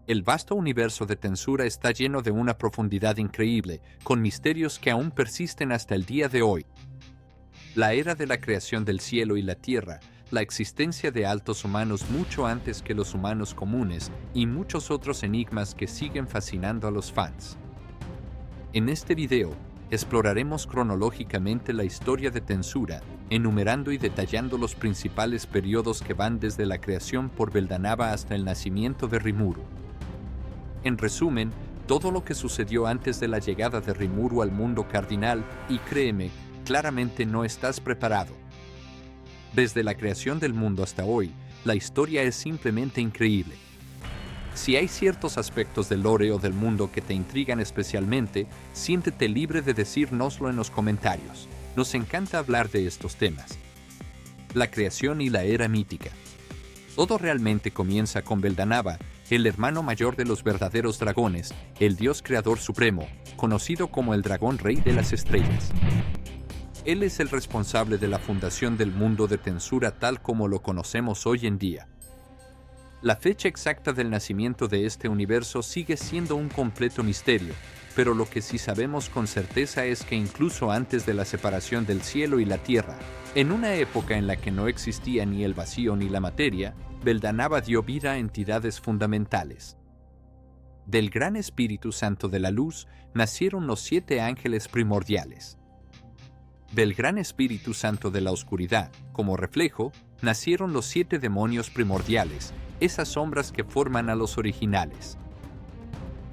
El vasto universo de Tensura está lleno de una profundidad increíble, con misterios que aún persisten hasta el día de hoy. La era de la creación del cielo y la tierra, la existencia de altos humanos mucho antes que los humanos comunes y muchos otros enigmas que siguen fascinando a los fans. En este video, exploraremos cronológicamente la historia de Tensura, enumerando y detallando los principales periodos que van desde la creación por Beldanava hasta el nacimiento de Rimuru. En resumen, todo lo que sucedió antes de la llegada de Rimuru al mundo cardinal, y créeme, claramente no estás preparado. Desde la creación del mundo hasta hoy, la historia es simplemente increíble. Si hay ciertos aspectos del lore o del mundo que te intrigan especialmente, siéntete libre de decírnoslo en los comentarios. Nos encanta hablar de estos temas. La creación y la era mítica. Todo realmente comienza con Beldanava, el hermano mayor de los verdaderos dragones, el dios creador supremo, conocido como el dragón rey de las estrellas. Él es el responsable de la fundación del mundo de Tensura tal como lo conocemos hoy en día. La fecha exacta del nacimiento de este universo sigue siendo un completo misterio, pero lo que sí sabemos con certeza es que incluso antes de la separación del cielo y la tierra, en una época en la que no existía ni el vacío ni la materia, Beldanava dio vida a entidades fundamentales. Del gran Espíritu Santo de la Luz nacieron los 7 ángeles primordiales. Del gran Espíritu Santo de la Oscuridad, como reflejo, nacieron los 7 demonios primordiales, esas sombras que forman a los originales.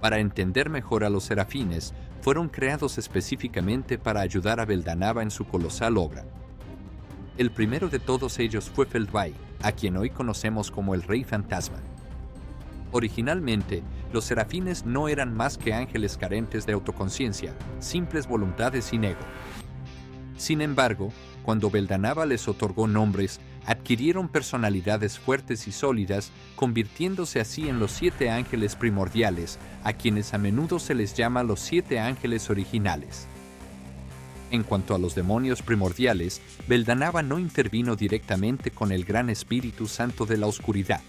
Para entender mejor a los serafines, fueron creados específicamente para ayudar a Beldanava en su colosal obra. El primero de todos ellos fue Feldvai, a quien hoy conocemos como el Rey Fantasma. Originalmente, los serafines no eran más que ángeles carentes de autoconciencia, simples voluntades sin ego. Sin embargo, cuando Beldanava les otorgó nombres, adquirieron personalidades fuertes y sólidas, convirtiéndose así en los 7 ángeles primordiales, a quienes a menudo se les llama los 7 ángeles originales. En cuanto a los demonios primordiales, Beldanava no intervino directamente con el gran Espíritu Santo de la Oscuridad.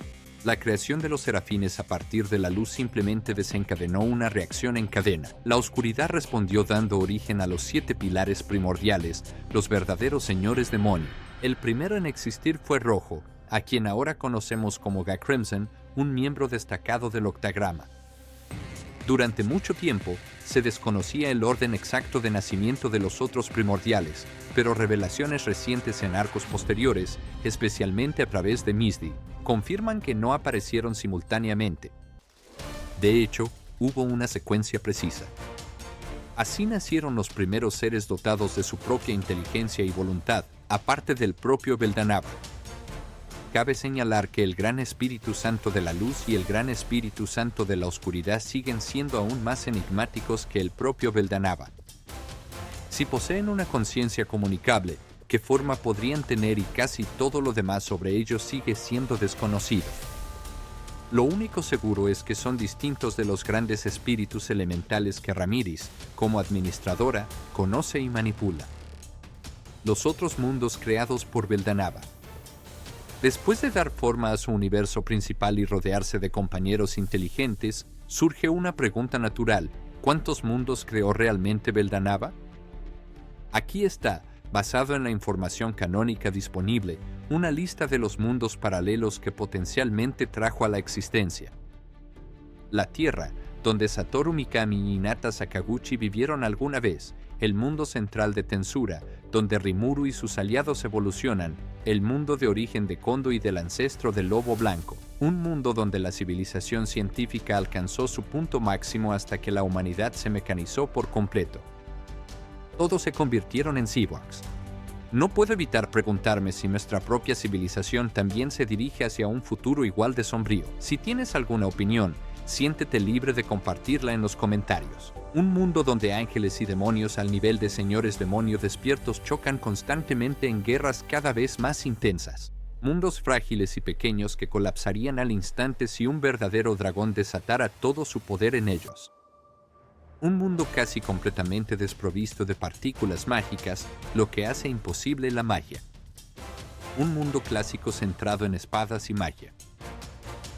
La creación de los serafines a partir de la luz simplemente desencadenó una reacción en cadena. La oscuridad respondió dando origen a los 7 pilares primordiales, los verdaderos señores demonio. El primero en existir fue Rojo, a quien ahora conocemos como Ga-Crimson, un miembro destacado del Octagrama. Durante mucho tiempo, se desconocía el orden exacto de nacimiento de los otros primordiales, pero revelaciones recientes en arcos posteriores, especialmente a través de Misty, confirman que no aparecieron simultáneamente. De hecho, hubo una secuencia precisa. Así nacieron los primeros seres dotados de su propia inteligencia y voluntad, aparte del propio Beldanava. Cabe señalar que el Gran Espíritu Santo de la Luz y el Gran Espíritu Santo de la Oscuridad siguen siendo aún más enigmáticos que el propio Beldanava. Si poseen una conciencia comunicable, ¿qué forma podrían tener? Y casi todo lo demás sobre ellos sigue siendo desconocido. Lo único seguro es que son distintos de los grandes espíritus elementales que Ramiris, como administradora, conoce y manipula. Los otros mundos creados por Beldanava. Después de dar forma a su universo principal y rodearse de compañeros inteligentes, surge una pregunta natural: ¿cuántos mundos creó realmente Beldanava? Aquí está, basado en la información canónica disponible, una lista de los mundos paralelos que potencialmente trajo a la existencia. La Tierra, donde Satoru Mikami y Hinata Sakaguchi vivieron alguna vez, el mundo central de Tensura, donde Rimuru y sus aliados evolucionan, el mundo de origen de Kondo y del ancestro del Lobo Blanco, un mundo donde la civilización científica alcanzó su punto máximo hasta que la humanidad se mecanizó por completo. Todos se convirtieron en cyborgs. No puedo evitar preguntarme si nuestra propia civilización también se dirige hacia un futuro igual de sombrío. Si tienes alguna opinión, siéntete libre de compartirla en los comentarios. Un mundo donde ángeles y demonios al nivel de señores demonio despiertos chocan constantemente en guerras cada vez más intensas. Mundos frágiles y pequeños que colapsarían al instante si un verdadero dragón desatara todo su poder en ellos. Un mundo casi completamente desprovisto de partículas mágicas, lo que hace imposible la magia. Un mundo clásico centrado en espadas y magia.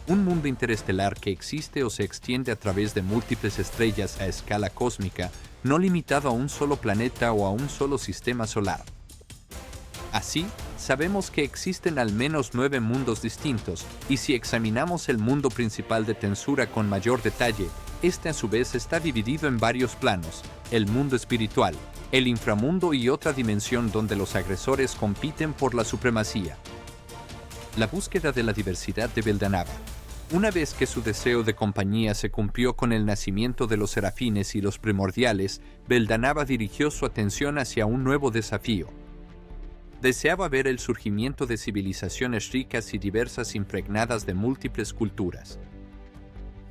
Un mundo interestelar que existe o se extiende a través de múltiples estrellas a escala cósmica, no limitado a un solo planeta o a un solo sistema solar. Así, sabemos que existen al menos 9 mundos distintos, y si examinamos el mundo principal de Tensura con mayor detalle, este a su vez está dividido en varios planos: el mundo espiritual, el inframundo y otra dimensión donde los agresores compiten por la supremacía. La búsqueda de la diversidad de Beldanaba. Una vez que su deseo de compañía se cumplió con el nacimiento de los serafines y los primordiales, Beldanaba dirigió su atención hacia un nuevo desafío. Deseaba ver el surgimiento de civilizaciones ricas y diversas impregnadas de múltiples culturas.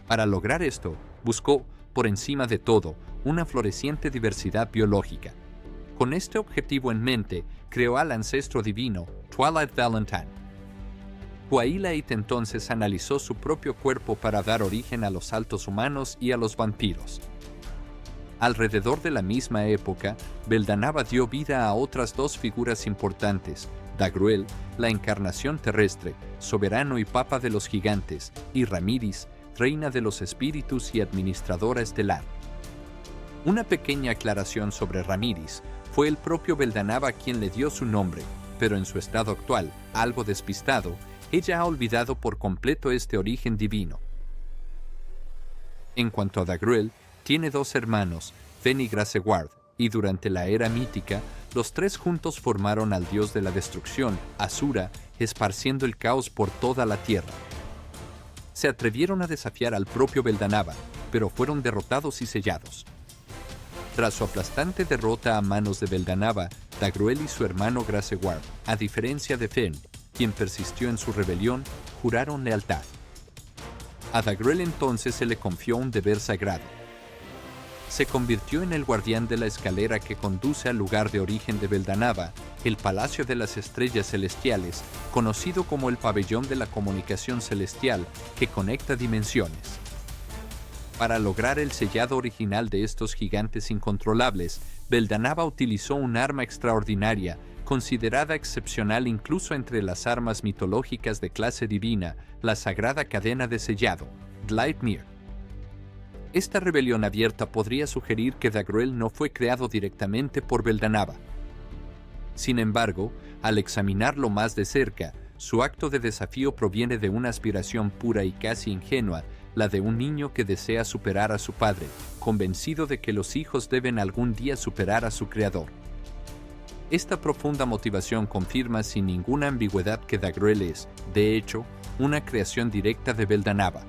Para lograr esto, buscó, por encima de todo, una floreciente diversidad biológica. Con este objetivo en mente, creó al ancestro divino, Twilight Valentine. Twilight entonces analizó su propio cuerpo para dar origen a los altos humanos y a los vampiros. Alrededor de la misma época, Beldanaba dio vida a otras dos figuras importantes: Dagruel, la encarnación terrestre, soberano y papa de los gigantes, y Ramiris, reina de los espíritus y administradora estelar. Una pequeña aclaración sobre Ramiris: fue el propio Beldanaba quien le dio su nombre, pero en su estado actual, algo despistado, ella ha olvidado por completo este origen divino. En cuanto a Dagruel, tiene 2 hermanos, Fen y Graseward, y durante la era mítica, los 3 juntos formaron al dios de la destrucción, Asura, esparciendo el caos por toda la tierra. Se atrevieron a desafiar al propio Beldanaba, pero fueron derrotados y sellados. Tras su aplastante derrota a manos de Beldanaba, Dagruel y su hermano Graseward, a diferencia de Fen, quien persistió en su rebelión, juraron lealtad. A Dagruel entonces se le confió un deber sagrado. Se convirtió en el guardián de la escalera que conduce al lugar de origen de Beldanaba, el Palacio de las Estrellas Celestiales, conocido como el Pabellón de la Comunicación Celestial, que conecta dimensiones. Para lograr el sellado original de estos gigantes incontrolables, Beldanaba utilizó un arma extraordinaria, considerada excepcional incluso entre las armas mitológicas de clase divina, la sagrada cadena de sellado, Gleipnir. Esta rebelión abierta podría sugerir que Dagruel no fue creado directamente por Beldanaba. Sin embargo, al examinarlo más de cerca, su acto de desafío proviene de una aspiración pura y casi ingenua, la de un niño que desea superar a su padre, convencido de que los hijos deben algún día superar a su creador. Esta profunda motivación confirma sin ninguna ambigüedad que Dagruel es, de hecho, una creación directa de Beldanaba.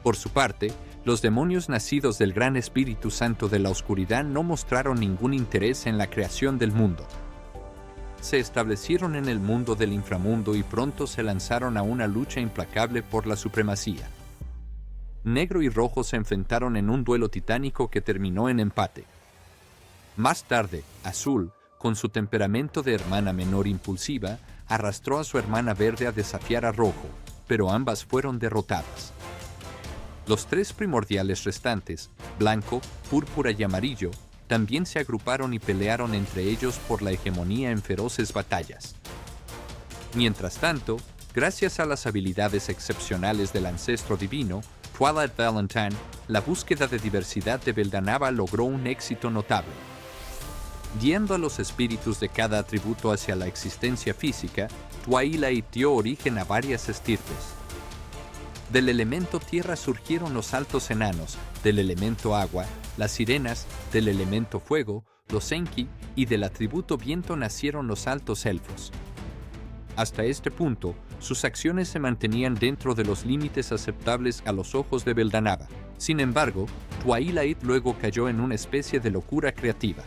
Por su parte, los demonios nacidos del gran Espíritu Santo de la Oscuridad no mostraron ningún interés en la creación del mundo. Se establecieron en el mundo del inframundo y pronto se lanzaron a una lucha implacable por la supremacía. Negro y Rojo se enfrentaron en un duelo titánico que terminó en empate. Más tarde, Azul, con su temperamento de hermana menor impulsiva, arrastró a su hermana Verde a desafiar a Rojo, pero ambas fueron derrotadas. Los 3 primordiales restantes, Blanco, Púrpura y Amarillo, también se agruparon y pelearon entre ellos por la hegemonía en feroces batallas. Mientras tanto, gracias a las habilidades excepcionales del ancestro divino, Twilight Valentine, la búsqueda de diversidad de Beldanaba logró un éxito notable. Guiando a los espíritus de cada atributo hacia la existencia física, Twilight dio origen a varias estirpes. Del elemento tierra surgieron los altos enanos, del elemento agua, las sirenas, del elemento fuego, los Enki, y del atributo viento nacieron los altos elfos. Hasta este punto, sus acciones se mantenían dentro de los límites aceptables a los ojos de Beldanaba. Sin embargo, Twilight luego cayó en una especie de locura creativa.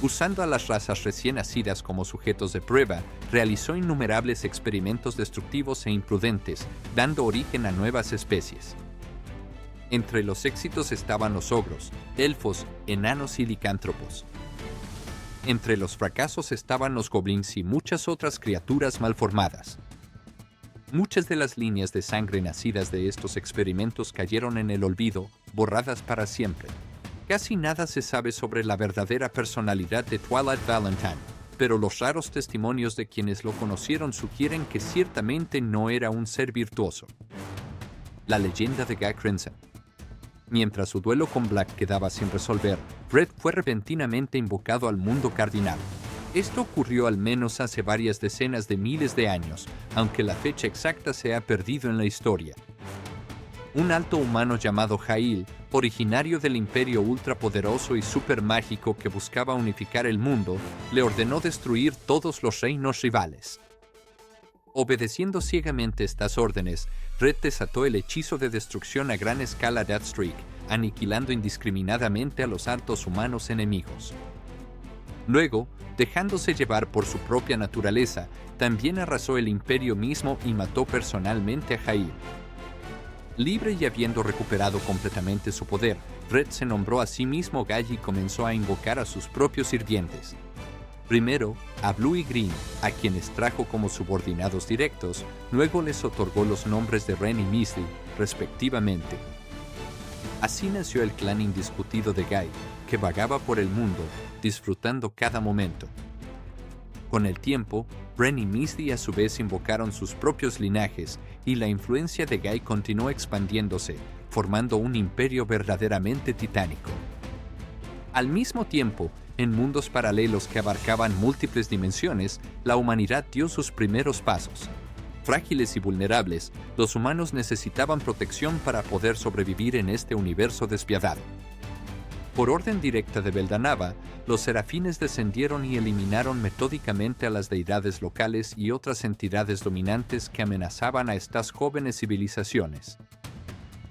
Usando a las razas recién nacidas como sujetos de prueba, realizó innumerables experimentos destructivos e imprudentes, dando origen a nuevas especies. Entre los éxitos estaban los ogros, elfos, enanos y licántropos. Entre los fracasos estaban los goblins y muchas otras criaturas malformadas. Muchas de las líneas de sangre nacidas de estos experimentos cayeron en el olvido, borradas para siempre. Casi nada se sabe sobre la verdadera personalidad de Twilight Valentine. pero los raros testimonios de quienes lo conocieron sugieren que ciertamente no era un ser virtuoso. La leyenda de Guy Crimson. Mientras su duelo con Black quedaba sin resolver, Red fue repentinamente invocado al mundo cardinal. Esto ocurrió al menos hace varias decenas de miles de años, aunque la fecha exacta se ha perdido en la historia. Un alto humano llamado Jail, originario del imperio ultrapoderoso y supermágico que buscaba unificar el mundo, le ordenó destruir todos los reinos rivales. Obedeciendo ciegamente estas órdenes, Red desató el hechizo de destrucción a gran escala Deathstreak, aniquilando indiscriminadamente a los altos humanos enemigos. Luego, dejándose llevar por su propia naturaleza, también arrasó el imperio mismo y mató personalmente a Jail. Libre y habiendo recuperado completamente su poder, Red se nombró a sí mismo Guy y comenzó a invocar a sus propios sirvientes. Primero, a Blue y Green, a quienes trajo como subordinados directos, luego les otorgó los nombres de Ren y Misty, respectivamente. Así nació el clan indiscutido de Guy, que vagaba por el mundo, disfrutando cada momento. Con el tiempo, Ren y Misty a su vez invocaron sus propios linajes, y la influencia de Guy continuó expandiéndose, formando un imperio verdaderamente titánico. Al mismo tiempo, en mundos paralelos que abarcaban múltiples dimensiones, la humanidad dio sus primeros pasos. Frágiles y vulnerables, los humanos necesitaban protección para poder sobrevivir en este universo despiadado. Por orden directa de Beldanava, los serafines descendieron y eliminaron metódicamente a las deidades locales y otras entidades dominantes que amenazaban a estas jóvenes civilizaciones.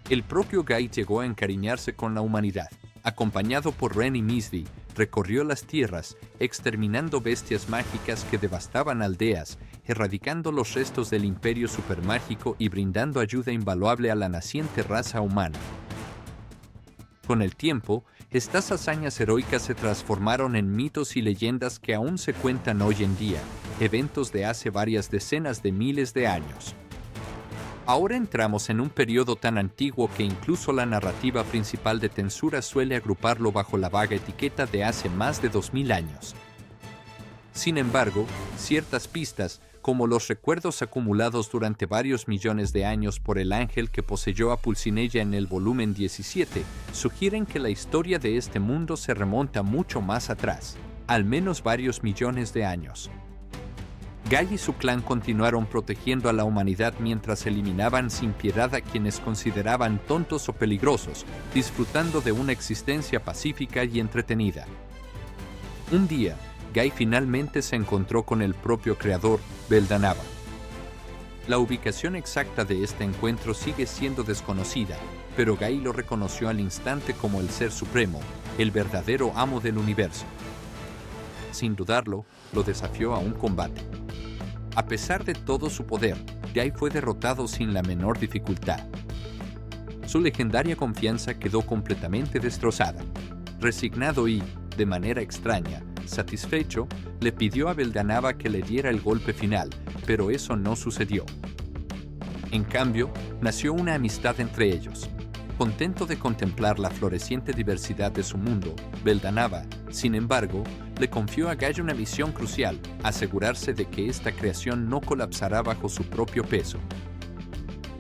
El propio Guy llegó a encariñarse con la humanidad. Acompañado por Ren y Misty, recorrió las tierras, exterminando bestias mágicas que devastaban aldeas, erradicando los restos del imperio supermágico y brindando ayuda invaluable a la naciente raza humana. Con el tiempo, estas hazañas heroicas se transformaron en mitos y leyendas que aún se cuentan hoy en día, eventos de hace varias decenas de miles de años. Ahora entramos en un periodo tan antiguo que incluso la narrativa principal de Tensura suele agruparlo bajo la vaga etiqueta de hace más de 2000 años. Sin embargo, ciertas pistas, como los recuerdos acumulados durante varios millones de años por el ángel que poseyó a Pulcinella en el volumen 17, sugieren que la historia de este mundo se remonta mucho más atrás, al menos varios millones de años. Guy y su clan continuaron protegiendo a la humanidad mientras eliminaban sin piedad a quienes consideraban tontos o peligrosos, disfrutando de una existencia pacífica y entretenida. Un día, Guy finalmente se encontró con el propio creador, Beldanava. La ubicación exacta de este encuentro sigue siendo desconocida, pero Guy lo reconoció al instante como el Ser Supremo, el verdadero amo del universo. Sin dudarlo, lo desafió a un combate. A pesar de todo su poder, Guy fue derrotado sin la menor dificultad. Su legendaria confianza quedó completamente destrozada. Resignado y, de manera extraña, satisfecho, le pidió a Beldanava que le diera el golpe final, pero eso no sucedió. En cambio, nació una amistad entre ellos. Contento de contemplar la floreciente diversidad de su mundo, Beldanava, sin embargo, le confió a Guy una misión crucial: asegurarse de que esta creación no colapsará bajo su propio peso.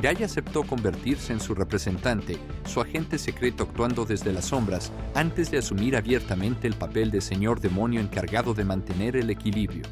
Guy aceptó convertirse en su representante, su agente secreto actuando desde las sombras, antes de asumir abiertamente el papel de señor demonio encargado de mantener el equilibrio.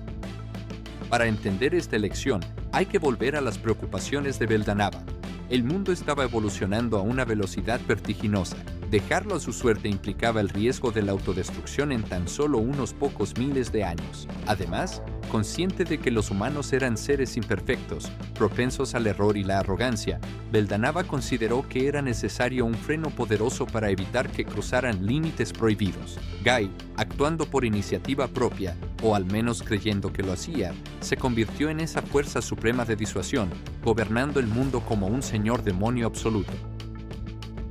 Para entender esta elección, hay que volver a las preocupaciones de Beldanava. El mundo estaba evolucionando a una velocidad vertiginosa. Dejarlo a su suerte implicaba el riesgo de la autodestrucción en tan solo unos pocos miles de años. Además, consciente de que los humanos eran seres imperfectos, propensos al error y la arrogancia, Beldanava consideró que era necesario un freno poderoso para evitar que cruzaran límites prohibidos. Guy, actuando por iniciativa propia, o al menos creyendo que lo hacía, se convirtió en esa fuerza suprema de disuasión, gobernando el mundo como un señor demonio absoluto.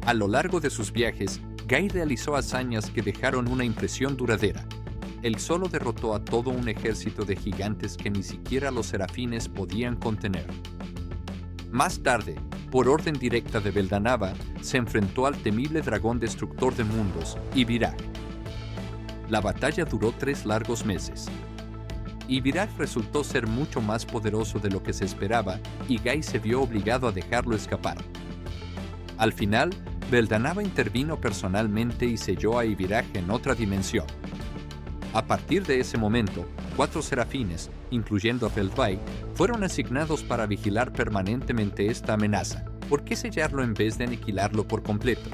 A lo largo de sus viajes, Guy realizó hazañas que dejaron una impresión duradera. Él solo derrotó a todo un ejército de gigantes que ni siquiera los serafines podían contener. Más tarde, por orden directa de Beldanava, se enfrentó al temible dragón destructor de mundos, Ibirak. La batalla duró 3 largos meses. Ibiraj resultó ser mucho más poderoso de lo que se esperaba y Guy se vio obligado a dejarlo escapar. Al final, Beldanaba intervino personalmente y selló a Ibiraj en otra dimensión. A partir de ese momento, 4 serafines, incluyendo a Feldvai, fueron asignados para vigilar permanentemente esta amenaza. ¿Por qué sellarlo en vez de aniquilarlo por completo?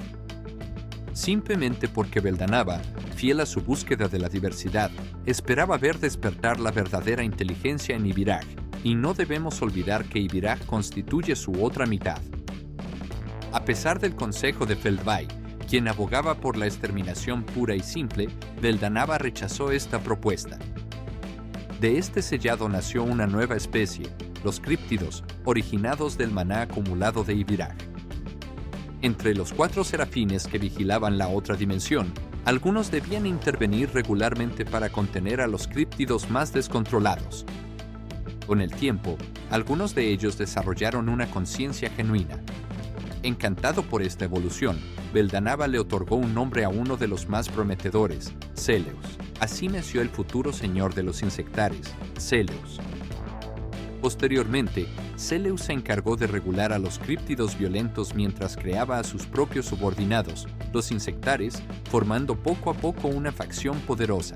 Simplemente porque Beldanaba, fiel a su búsqueda de la diversidad, esperaba ver despertar la verdadera inteligencia en Ibiraj, y no debemos olvidar que Ibiraj constituye su otra mitad. A pesar del consejo de Feldvai, quien abogaba por la exterminación pura y simple, Beldanaba rechazó esta propuesta. De este sellado nació una nueva especie, los críptidos, originados del maná acumulado de Ibiraj. Entre los 4 serafines que vigilaban la otra dimensión, algunos debían intervenir regularmente para contener a los críptidos más descontrolados. Con el tiempo, algunos de ellos desarrollaron una conciencia genuina. Encantado por esta evolución, Beldanaba le otorgó un nombre a uno de los más prometedores, Celeus. Así nació el futuro señor de los insectares, Celeus. Posteriormente, Celeus se encargó de regular a los críptidos violentos mientras creaba a sus propios subordinados, los insectares, formando poco a poco una facción poderosa.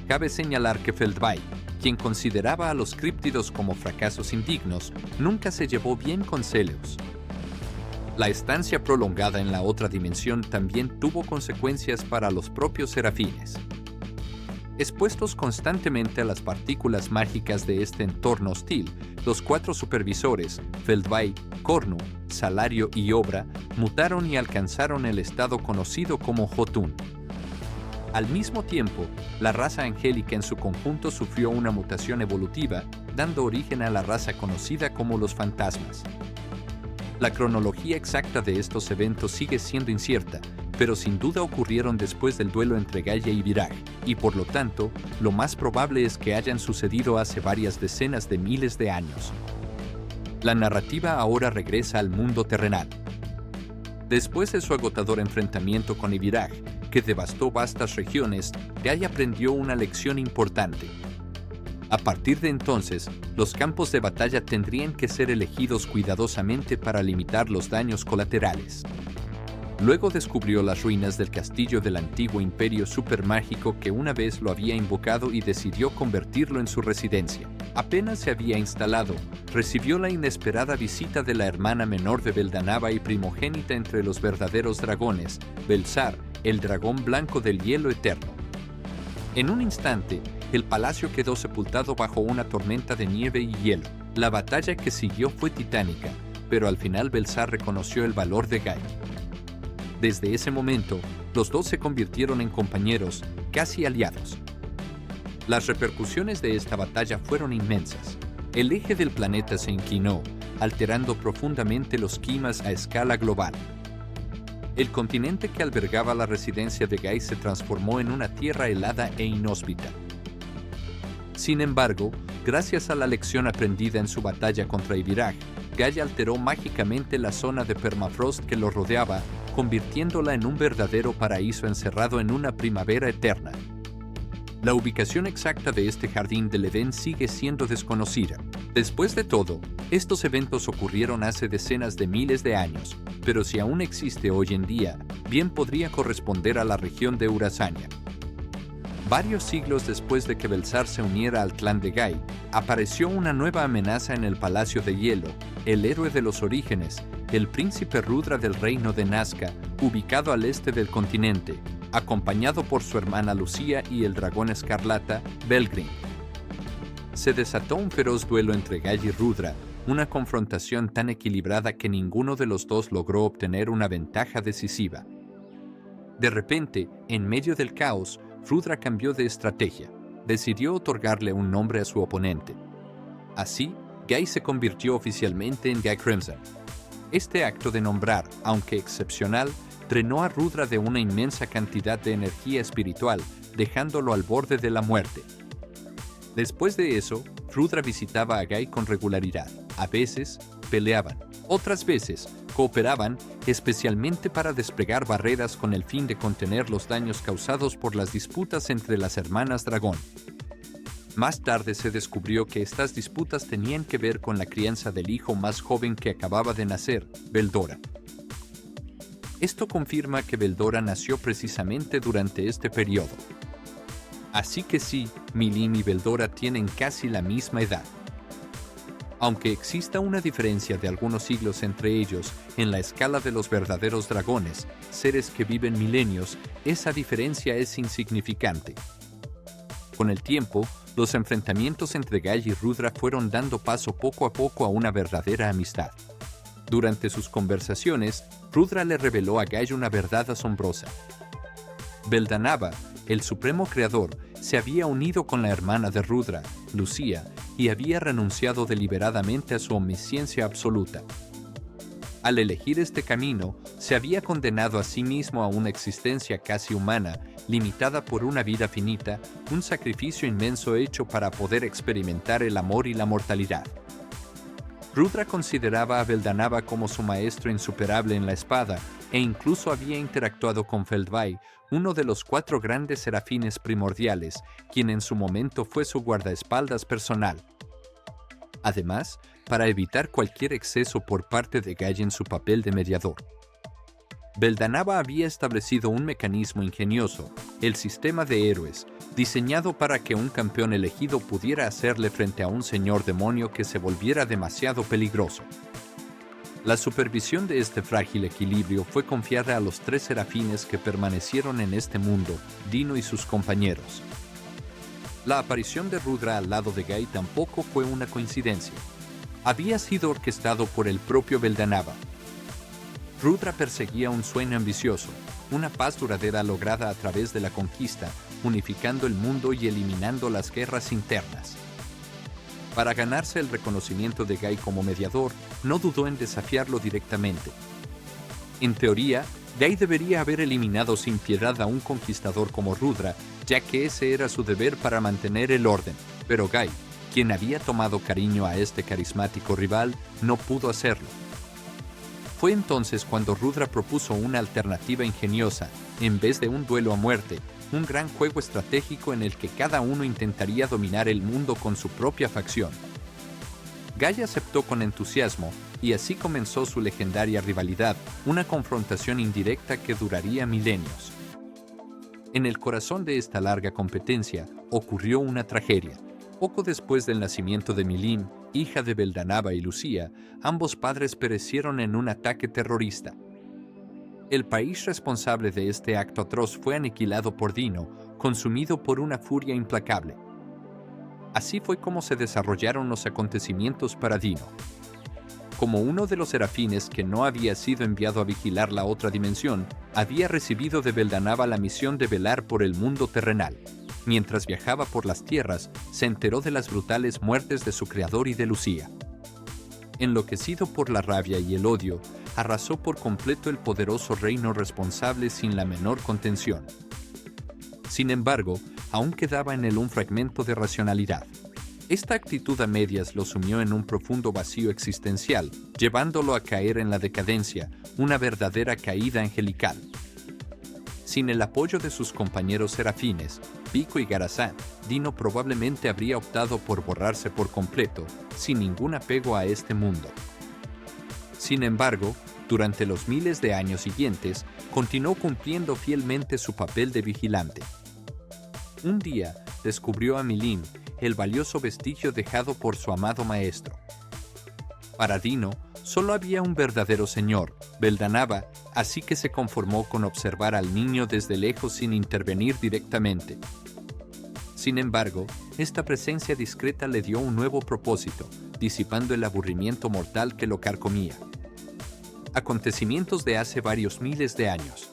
Cabe señalar que Feldvai, quien consideraba a los críptidos como fracasos indignos, nunca se llevó bien con Celeus. La estancia prolongada en la otra dimensión también tuvo consecuencias para los propios serafines. Expuestos constantemente a las partículas mágicas de este entorno hostil, los 4 supervisores, Feldvai, Cornu, Salario y Obra, mutaron y alcanzaron el estado conocido como Jotun. Al mismo tiempo, la raza angélica en su conjunto sufrió una mutación evolutiva, dando origen a la raza conocida como los fantasmas. La cronología exacta de estos eventos sigue siendo incierta, pero sin duda ocurrieron después del duelo entre Gaia y Ibiraj, y por lo tanto, lo más probable es que hayan sucedido hace varias decenas de miles de años. La narrativa ahora regresa al mundo terrenal. Después de su agotador enfrentamiento con Ibiraj, que devastó vastas regiones, Gaia aprendió una lección importante. A partir de entonces, los campos de batalla tendrían que ser elegidos cuidadosamente para limitar los daños colaterales. Luego descubrió las ruinas del castillo del antiguo imperio supermágico que una vez lo había invocado y decidió convertirlo en su residencia. Apenas se había instalado, recibió la inesperada visita de la hermana menor de Beldanaba y primogénita entre los verdaderos dragones, Belsar, el dragón blanco del hielo eterno. En un instante, el palacio quedó sepultado bajo una tormenta de nieve y hielo. La batalla que siguió fue titánica, pero al final Belsar reconoció el valor de Guy. Desde ese momento, los dos se convirtieron en compañeros, casi aliados. Las repercusiones de esta batalla fueron inmensas. El eje del planeta se inclinó, alterando profundamente los climas a escala global. El continente que albergaba la residencia de Guy se transformó en una tierra helada e inhóspita. Sin embargo, gracias a la lección aprendida en su batalla contra Ibiraj, Guy alteró mágicamente la zona de permafrost que lo rodeaba, convirtiéndola en un verdadero paraíso encerrado en una primavera eterna. La ubicación exacta de este jardín del Edén sigue siendo desconocida. Después de todo, estos eventos ocurrieron hace decenas de miles de años, pero si aún existe hoy en día, bien podría corresponder a la región de Urasania. Varios siglos después de que Belsar se uniera al clan de Guy, apareció una nueva amenaza en el Palacio de Hielo, el héroe de los orígenes, el príncipe Rudra del reino de Nazca, ubicado al este del continente, acompañado por su hermana Lucía y el dragón escarlata, Belgrin. Se desató un feroz duelo entre Guy y Rudra, una confrontación tan equilibrada que ninguno de los dos logró obtener una ventaja decisiva. De repente, en medio del caos, Rudra cambió de estrategia. Decidió otorgarle un nombre a su oponente. Así, Guy se convirtió oficialmente en Guy Crimson. Este acto de nombrar, aunque excepcional, drenó a Rudra de una inmensa cantidad de energía espiritual, dejándolo al borde de la muerte. Después de eso, Rudra visitaba a Guy con regularidad. A veces, peleaban. Otras veces, cooperaban, especialmente para desplegar barreras con el fin de contener los daños causados por las disputas entre las hermanas dragón. Más tarde se descubrió que estas disputas tenían que ver con la crianza del hijo más joven que acababa de nacer, Beldora. Esto confirma que Beldora nació precisamente durante este periodo. Así que sí, Milim y Beldora tienen casi la misma edad. Aunque exista una diferencia de algunos siglos entre ellos en la escala de los verdaderos dragones, seres que viven milenios, esa diferencia es insignificante. Con el tiempo, los enfrentamientos entre Gaia y Rudra fueron dando paso poco a poco a una verdadera amistad. Durante sus conversaciones, Rudra le reveló a Gaia una verdad asombrosa. Veldanava, el supremo creador, se había unido con la hermana de Rudra, Lucía, y había renunciado deliberadamente a su omnisciencia absoluta. Al elegir este camino, se había condenado a sí mismo a una existencia casi humana, limitada por una vida finita, un sacrificio inmenso hecho para poder experimentar el amor y la mortalidad. Rudra consideraba a Veldanava como su maestro insuperable en la espada, e incluso había interactuado con Feldvai, uno de los 4 grandes serafines primordiales, quien en su momento fue su guardaespaldas personal. Además, para evitar cualquier exceso por parte de Gaia en su papel de mediador. Veldanava había establecido un mecanismo ingenioso, el sistema de héroes, diseñado para que un campeón elegido pudiera hacerle frente a un señor demonio que se volviera demasiado peligroso. La supervisión de este frágil equilibrio fue confiada a los 3 serafines que permanecieron en este mundo, Dino y sus compañeros. La aparición de Rudra al lado de Gaia tampoco fue una coincidencia. Había sido orquestado por el propio Veldanava. Rudra perseguía un sueño ambicioso, una paz duradera lograda a través de la conquista, unificando el mundo y eliminando las guerras internas. Para ganarse el reconocimiento de Gaia como mediador, no dudó en desafiarlo directamente. En teoría, Gaia debería haber eliminado sin piedad a un conquistador como Rudra, ya que ese era su deber para mantener el orden, pero Gaia, quien había tomado cariño a este carismático rival, no pudo hacerlo. Fue entonces cuando Rudra propuso una alternativa ingeniosa, en vez de un duelo a muerte, un gran juego estratégico en el que cada uno intentaría dominar el mundo con su propia facción. Gaia aceptó con entusiasmo, y así comenzó su legendaria rivalidad, una confrontación indirecta que duraría milenios. En el corazón de esta larga competencia ocurrió una tragedia. Poco después del nacimiento de Milim, hija de Veldanava y Lucía, ambos padres perecieron en un ataque terrorista. El país responsable de este acto atroz fue aniquilado por Dino, consumido por una furia implacable. Así fue como se desarrollaron los acontecimientos para Dino. Como uno de los serafines que no había sido enviado a vigilar la otra dimensión, había recibido de Veldanava la misión de velar por el mundo terrenal. Mientras viajaba por las tierras, se enteró de las brutales muertes de su creador y de Lucía. Enloquecido por la rabia y el odio, arrasó por completo el poderoso reino responsable sin la menor contención. Sin embargo, aún quedaba en él un fragmento de racionalidad. Esta actitud a medias lo sumió en un profundo vacío existencial, llevándolo a caer en la decadencia, una verdadera caída angelical. Sin el apoyo de sus compañeros serafines, Pico y Garazán, Dino probablemente habría optado por borrarse por completo, sin ningún apego a este mundo. Sin embargo, durante los miles de años siguientes, continuó cumpliendo fielmente su papel de vigilante. Un día, descubrió a Milim, el valioso vestigio dejado por su amado maestro. Para Dino, solo había un verdadero señor, Veldanava, así que se conformó con observar al niño desde lejos sin intervenir directamente. Sin embargo, esta presencia discreta le dio un nuevo propósito, disipando el aburrimiento mortal que lo carcomía. Acontecimientos de hace varios miles de años.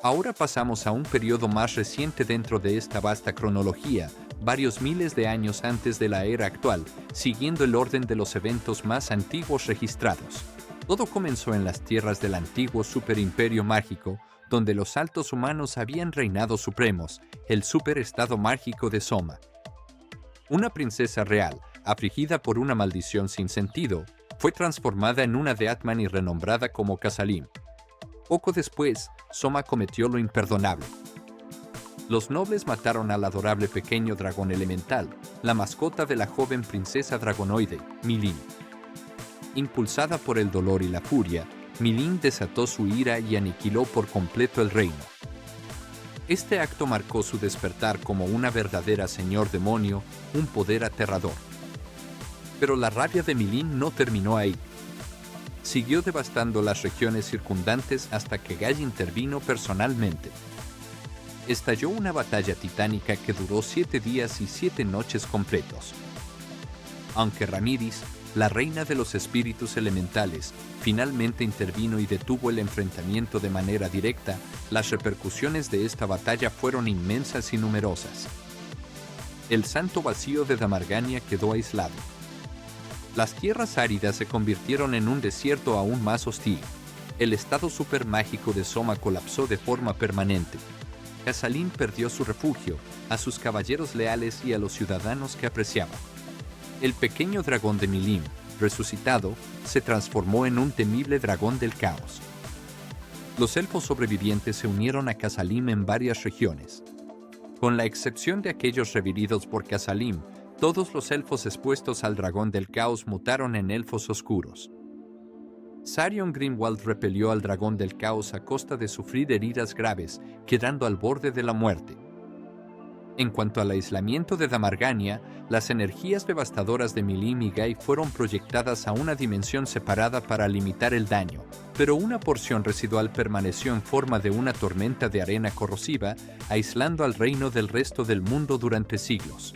Ahora pasamos a un periodo más reciente dentro de esta vasta cronología, varios miles de años antes de la era actual, siguiendo el orden de los eventos más antiguos registrados. Todo comenzó en las tierras del antiguo superimperio mágico, donde los altos humanos habían reinado supremos, el superestado mágico de Soma. Una princesa real, afligida por una maldición sin sentido, fue transformada en una de Atman y renombrada como Kasalim. Poco después, Soma cometió lo imperdonable. Los nobles mataron al adorable pequeño dragón elemental, la mascota de la joven princesa dragonoide, Milin. Impulsada por el dolor y la furia, Milin desató su ira y aniquiló por completo el reino. Este acto marcó su despertar como una verdadera señor demonio, un poder aterrador. Pero la rabia de Milin no terminó ahí. Siguió devastando las regiones circundantes hasta que Gaia intervino personalmente. Estalló una batalla titánica que duró 7 días y 7 noches completos. Aunque Ramiris, la reina de los espíritus elementales, finalmente intervino y detuvo el enfrentamiento de manera directa, las repercusiones de esta batalla fueron inmensas y numerosas. El santo vacío de Damargania quedó aislado. Las tierras áridas se convirtieron en un desierto aún más hostil. El estado supermágico de Soma colapsó de forma permanente. Casalim perdió su refugio, a sus caballeros leales y a los ciudadanos que apreciaba. El pequeño dragón de Milim, resucitado, se transformó en un temible dragón del caos. Los elfos sobrevivientes se unieron a Casalim en varias regiones. Con la excepción de aquellos revividos por Casalim, todos los elfos expuestos al dragón del caos mutaron en elfos oscuros. Sarion Grimwald repelió al dragón del caos a costa de sufrir heridas graves, quedando al borde de la muerte. En cuanto al aislamiento de Damargania, las energías devastadoras de Milim y Gai fueron proyectadas a una dimensión separada para limitar el daño, pero una porción residual permaneció en forma de una tormenta de arena corrosiva, aislando al reino del resto del mundo durante siglos.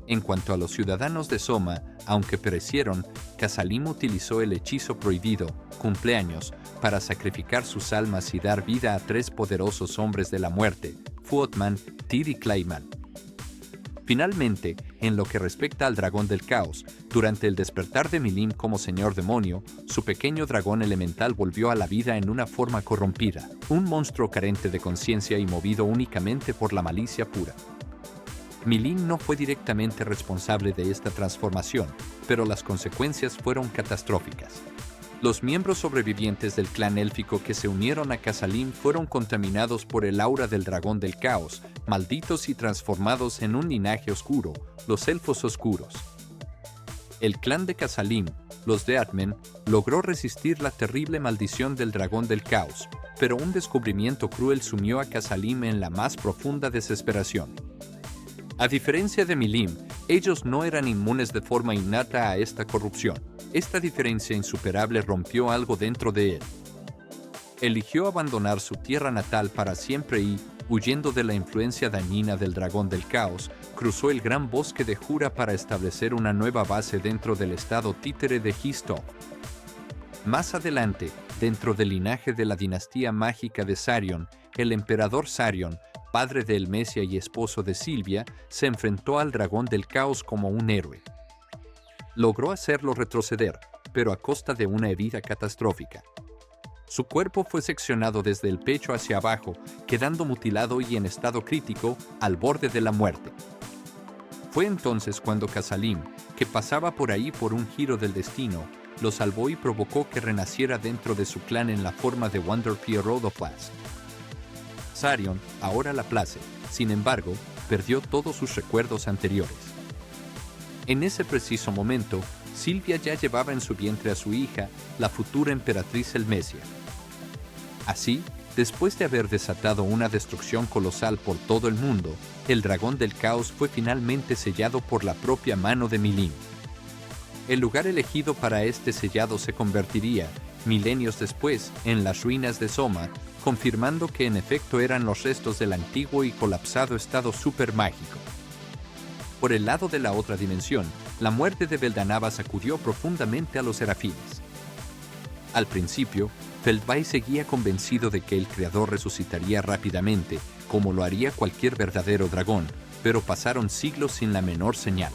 En cuanto a los ciudadanos de Soma, aunque perecieron, Casalim utilizó el hechizo prohibido, Cumpleaños, para sacrificar sus almas y dar vida a 3 poderosos hombres de la muerte, Fuotman, Tyr y Clayman. Finalmente, en lo que respecta al dragón del caos, durante el despertar de Milim como señor demonio, su pequeño dragón elemental volvió a la vida en una forma corrompida, un monstruo carente de conciencia y movido únicamente por la malicia pura. Milim no fue directamente responsable de esta transformación, pero las consecuencias fueron catastróficas. Los miembros sobrevivientes del clan élfico que se unieron a Casalim fueron contaminados por el aura del dragón del caos, malditos y transformados en un linaje oscuro, los elfos oscuros. El clan de Casalim, los de Atmen, logró resistir la terrible maldición del dragón del caos, pero un descubrimiento cruel sumió a Casalim en la más profunda desesperación. A diferencia de Milim, ellos no eran inmunes de forma innata a esta corrupción. Esta diferencia insuperable rompió algo dentro de él. Eligió abandonar su tierra natal para siempre y, huyendo de la influencia dañina del dragón del caos, cruzó el gran bosque de Jura para establecer una nueva base dentro del estado títere de Histov. Más adelante, dentro del linaje de la dinastía mágica de Sarion, el emperador Sarion, padre de Elmesia y esposo de Silvia, se enfrentó al dragón del caos como un héroe. Logró hacerlo retroceder, pero a costa de una herida catastrófica. Su cuerpo fue seccionado desde el pecho hacia abajo, quedando mutilado y en estado crítico, al borde de la muerte. Fue entonces cuando Casalim, que pasaba por ahí por un giro del destino, lo salvó y provocó que renaciera dentro de su clan en la forma de Wander Pierrodoplas. Sarion ahora la place, sin embargo, perdió todos sus recuerdos anteriores. En ese preciso momento, Silvia ya llevaba en su vientre a su hija, la futura emperatriz Elmesia. Así, después de haber desatado una destrucción colosal por todo el mundo, el dragón del caos fue finalmente sellado por la propia mano de Milim. El lugar elegido para este sellado se convertiría, milenios después, en las ruinas de Soma, confirmando que en efecto eran los restos del antiguo y colapsado estado supermágico. Por el lado de la otra dimensión, la muerte de Beldanaba sacudió profundamente a los serafines. Al principio, Feldvai seguía convencido de que el creador resucitaría rápidamente, como lo haría cualquier verdadero dragón, pero pasaron siglos sin la menor señal.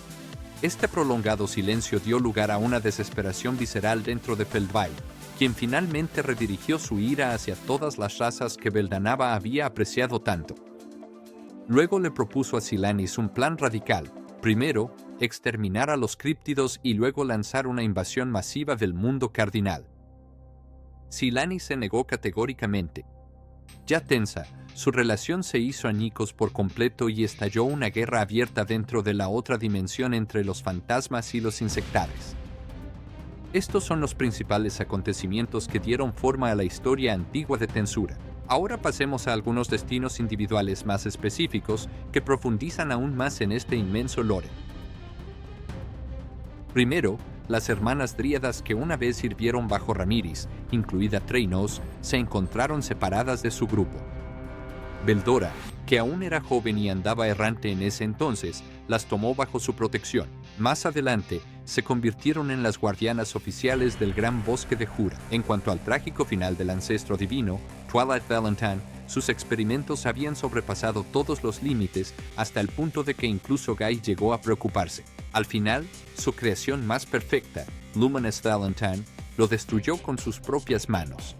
Este prolongado silencio dio lugar a una desesperación visceral dentro de Feldvai, quien finalmente redirigió su ira hacia todas las razas que Beldanaba había apreciado tanto. Luego le propuso a Silanis un plan radical: primero, exterminar a los críptidos y luego lanzar una invasión masiva del mundo cardinal. Silanis se negó categóricamente. Ya tensa, su relación se hizo añicos por completo y estalló una guerra abierta dentro de la otra dimensión entre los fantasmas y los insectares. Estos son los principales acontecimientos que dieron forma a la historia antigua de Tensura. Ahora pasemos a algunos destinos individuales más específicos que profundizan aún más en este inmenso lore. Primero, las hermanas dríadas que una vez sirvieron bajo Ramiris, incluida Treinos, se encontraron separadas de su grupo. Beldora, que aún era joven y andaba errante en ese entonces, las tomó bajo su protección. Más adelante, se convirtieron en las guardianas oficiales del gran bosque de Jura. En cuanto al trágico final del ancestro divino, Twilight Valentine, sus experimentos habían sobrepasado todos los límites hasta el punto de que incluso Guy llegó a preocuparse. Al final, su creación más perfecta, Luminous Valentine, lo destruyó con sus propias manos.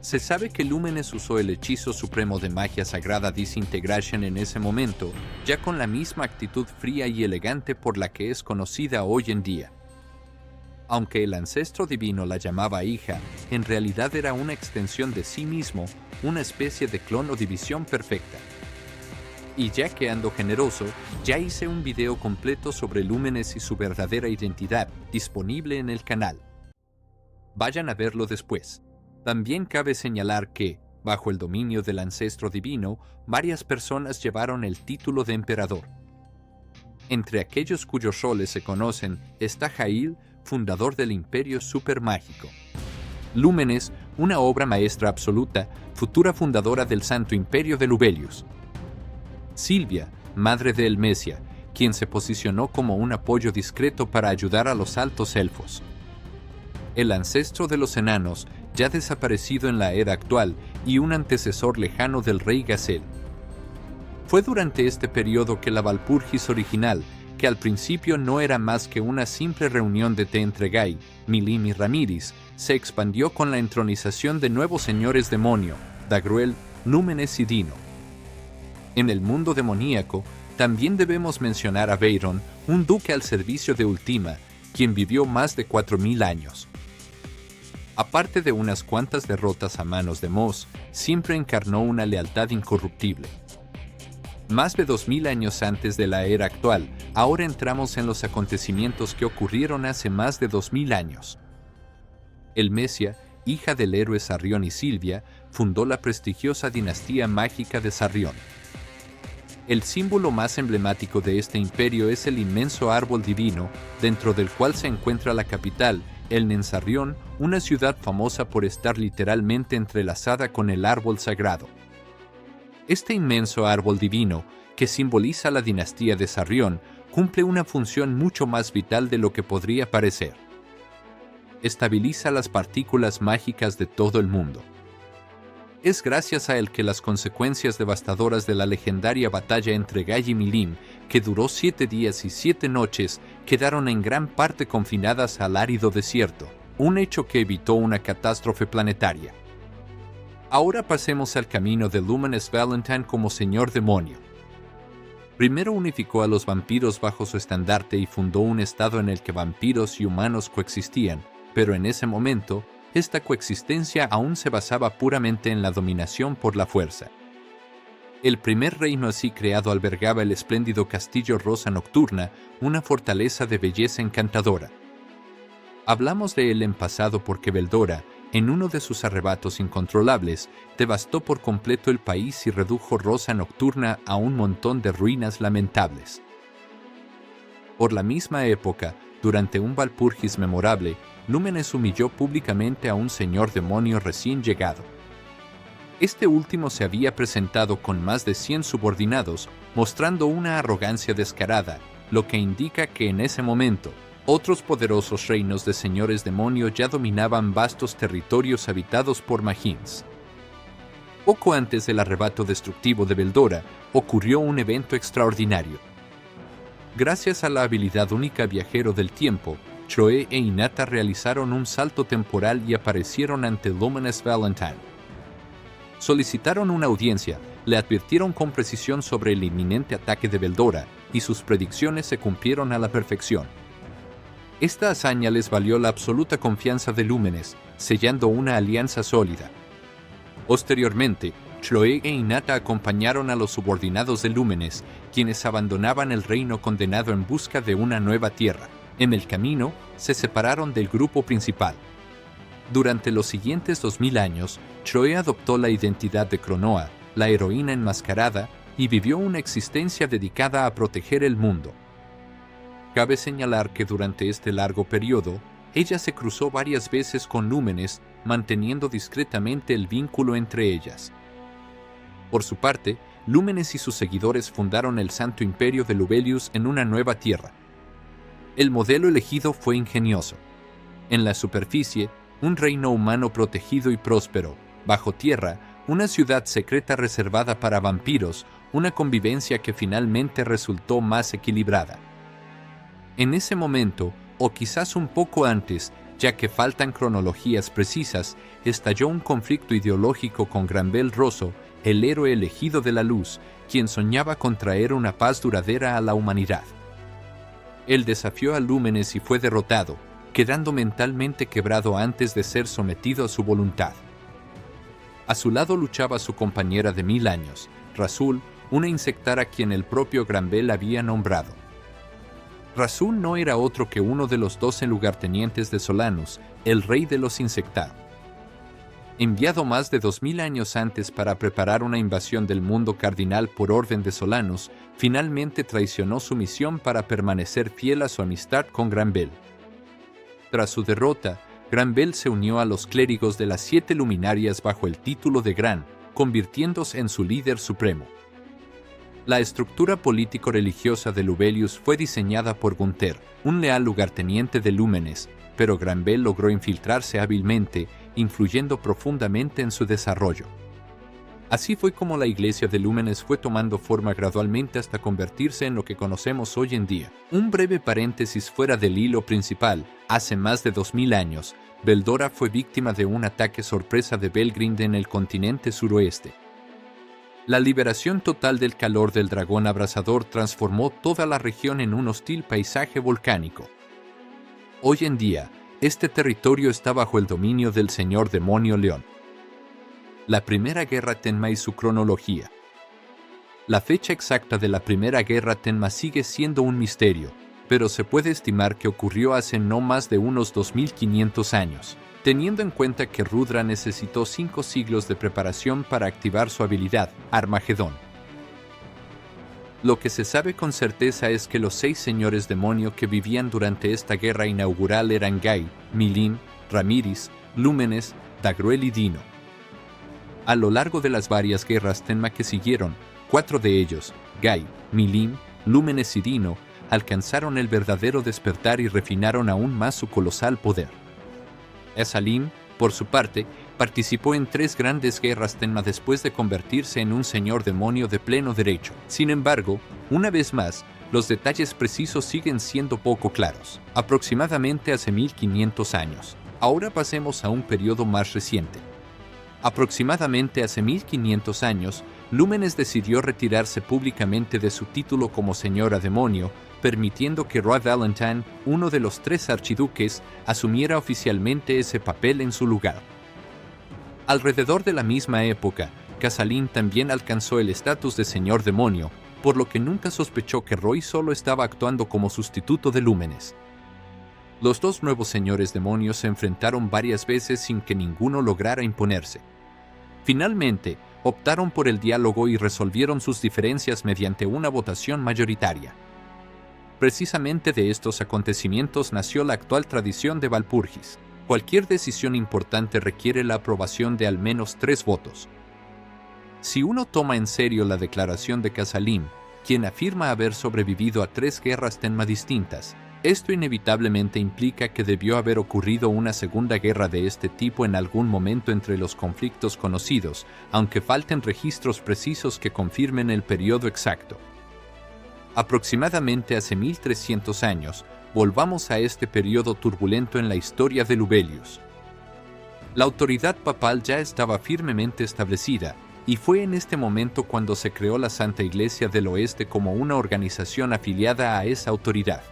Se sabe que Lúmenes usó el hechizo supremo de magia sagrada Disintegration en ese momento, ya con la misma actitud fría y elegante por la que es conocida hoy en día. Aunque el ancestro divino la llamaba hija, en realidad era una extensión de sí mismo, una especie de clon o división perfecta. Y ya que ando generoso, ya hice un video completo sobre Lúmenes y su verdadera identidad, disponible en el canal. Vayan a verlo después. También cabe señalar que, bajo el dominio del ancestro divino, varias personas llevaron el título de emperador. Entre aquellos cuyos roles se conocen está Jail, fundador del Imperio Supermágico. Lúmenes, una obra maestra absoluta, futura fundadora del Santo Imperio de Lubelius. Silvia, madre de Elmesia, quien se posicionó como un apoyo discreto para ayudar a los altos elfos. El ancestro de los enanos, ya desaparecido en la era actual y un antecesor lejano del rey Gazel. Fue durante este periodo que la Valpurgis original, que al principio no era más que una simple reunión de té entre Guy, Milim y Ramiris, se expandió con la entronización de nuevos señores demonio, Dagruel, Númenes y Dino. En el mundo demoníaco, también debemos mencionar a Veyron, un duque al servicio de Ultima, quien vivió más de 4000 años. Aparte de unas cuantas derrotas a manos de Mos, siempre encarnó una lealtad incorruptible. Más de 2000 años antes de la era actual, ahora entramos en los acontecimientos que ocurrieron hace más de 2000 años. Elmesia, hija del héroe Sarrión y Silvia, fundó la prestigiosa dinastía mágica de Sarrión. El símbolo más emblemático de este imperio es el inmenso árbol divino, dentro del cual se encuentra la capital, el Nensarrión, una ciudad famosa por estar literalmente entrelazada con el árbol sagrado. Este inmenso árbol divino, que simboliza la dinastía de Sarrión, cumple una función mucho más vital de lo que podría parecer. Estabiliza las partículas mágicas de todo el mundo. Es gracias a él que las consecuencias devastadoras de la legendaria batalla entre Guy y Milim, que duró 7 días y 7 noches, quedaron en gran parte confinadas al árido desierto, un hecho que evitó una catástrofe planetaria. Ahora pasemos al camino de Luminous Valentine como señor demonio. Primero unificó a los vampiros bajo su estandarte y fundó un estado en el que vampiros y humanos coexistían, pero en ese momento, esta coexistencia aún se basaba puramente en la dominación por la fuerza. El primer reino así creado albergaba el espléndido castillo Rosa Nocturna, una fortaleza de belleza encantadora. Hablamos de él en pasado porque Beldora, en uno de sus arrebatos incontrolables, devastó por completo el país y redujo Rosa Nocturna a un montón de ruinas lamentables. Por la misma época, durante un Valpurgis memorable, Lúmenes humilló públicamente a un señor demonio recién llegado. Este último se había presentado con más de 100 subordinados, mostrando una arrogancia descarada, lo que indica que en ese momento, otros poderosos reinos de señores demonio ya dominaban vastos territorios habitados por Magins. Poco antes del arrebato destructivo de Beldora, ocurrió un evento extraordinario. Gracias a la habilidad única viajero del tiempo, Troe e Inata realizaron un salto temporal y aparecieron ante Luminous Valentine. Solicitaron una audiencia, le advirtieron con precisión sobre el inminente ataque de Beldora, y sus predicciones se cumplieron a la perfección. Esta hazaña les valió la absoluta confianza de Lúmenes, sellando una alianza sólida. Posteriormente, Chloe e Inanna acompañaron a los subordinados de Lúmenes, quienes abandonaban el reino condenado en busca de una nueva tierra. En el camino, se separaron del grupo principal. Durante los siguientes 2000 años, Chloe adoptó la identidad de Cronoa, la heroína enmascarada, y vivió una existencia dedicada a proteger el mundo. Cabe señalar que durante este largo periodo, ella se cruzó varias veces con Lúmenes, manteniendo discretamente el vínculo entre ellas. Por su parte, Lúmenes y sus seguidores fundaron el Santo Imperio de Lubelius en una nueva tierra. El modelo elegido fue ingenioso. En la superficie, un reino humano protegido y próspero. Bajo tierra, una ciudad secreta reservada para vampiros, una convivencia que finalmente resultó más equilibrada. En ese momento, o quizás un poco antes, ya que faltan cronologías precisas, estalló un conflicto ideológico con Granbel Rosso, el héroe elegido de la luz, quien soñaba con traer una paz duradera a la humanidad. Él desafió a Lúmenes y fue derrotado, quedando mentalmente quebrado antes de ser sometido a su voluntad. A su lado luchaba su compañera de 1000 años, Rasul, una insectara a quien el propio Granbel había nombrado. Rasul no era otro que uno de los 12 lugartenientes de Solanus, el rey de los insectar. Enviado más de 2000 años antes para preparar una invasión del mundo cardinal por orden de Solanus, finalmente traicionó su misión para permanecer fiel a su amistad con Granbel. Tras su derrota, Granbel se unió a los clérigos de las 7 luminarias bajo el título de Gran, convirtiéndose en su líder supremo. La estructura político-religiosa de Lubelius fue diseñada por Gunther, un leal lugarteniente de Lúmenes, pero Granbel logró infiltrarse hábilmente, influyendo profundamente en su desarrollo. Así fue como la iglesia de Lúmenes fue tomando forma gradualmente hasta convertirse en lo que conocemos hoy en día. Un breve paréntesis fuera del hilo principal: hace más de 2000 años, Beldora fue víctima de un ataque sorpresa de Belgrind en el continente suroeste. La liberación total del calor del dragón abrasador transformó toda la región en un hostil paisaje volcánico. Hoy en día, este territorio está bajo el dominio del señor demonio León. La Primera Guerra Tenma y su cronología. La fecha exacta de la Primera Guerra Tenma sigue siendo un misterio, pero se puede estimar que ocurrió hace no más de unos 2500 años, teniendo en cuenta que Rudra necesitó 5 siglos de preparación para activar su habilidad, Armagedón. Lo que se sabe con certeza es que los 6 señores demonio que vivían durante esta guerra inaugural eran Gai, Milim, Ramiris, Lúmenes, Dagruel y Dino. A lo largo de las varias guerras Tenma que siguieron, 4 de ellos, Gai, Milim, Lúmenes y Dino, alcanzaron el verdadero despertar y refinaron aún más su colosal poder. Esalim, por su parte, participó en 3 grandes guerras Tenma después de convertirse en un señor demonio de pleno derecho. Sin embargo, una vez más, los detalles precisos siguen siendo poco claros. Aproximadamente hace 1500 años. Ahora pasemos a un periodo más reciente. Aproximadamente hace 1500 años, Lúmenes decidió retirarse públicamente de su título como señora demonio, permitiendo que Roy Valentine, uno de los 3 archiduques, asumiera oficialmente ese papel en su lugar. Alrededor de la misma época, Casalín también alcanzó el estatus de señor demonio, por lo que nunca sospechó que Roy solo estaba actuando como sustituto de Lúmenes. Los 2 nuevos señores demonios se enfrentaron varias veces sin que ninguno lograra imponerse. Finalmente, optaron por el diálogo y resolvieron sus diferencias mediante una votación mayoritaria. Precisamente de estos acontecimientos nació la actual tradición de Walpurgis. Cualquier decisión importante requiere la aprobación de al menos 3 votos. Si uno toma en serio la declaración de Casalín, quien afirma haber sobrevivido a 3 guerras Tenma distintas, esto inevitablemente implica que debió haber ocurrido una segunda guerra de este tipo en algún momento entre los conflictos conocidos, aunque falten registros precisos que confirmen el periodo exacto. Aproximadamente hace 1300 años, volvamos a este periodo turbulento en la historia de Lubelius. La autoridad papal ya estaba firmemente establecida, y fue en este momento cuando se creó la Santa Iglesia del Oeste como una organización afiliada a esa autoridad.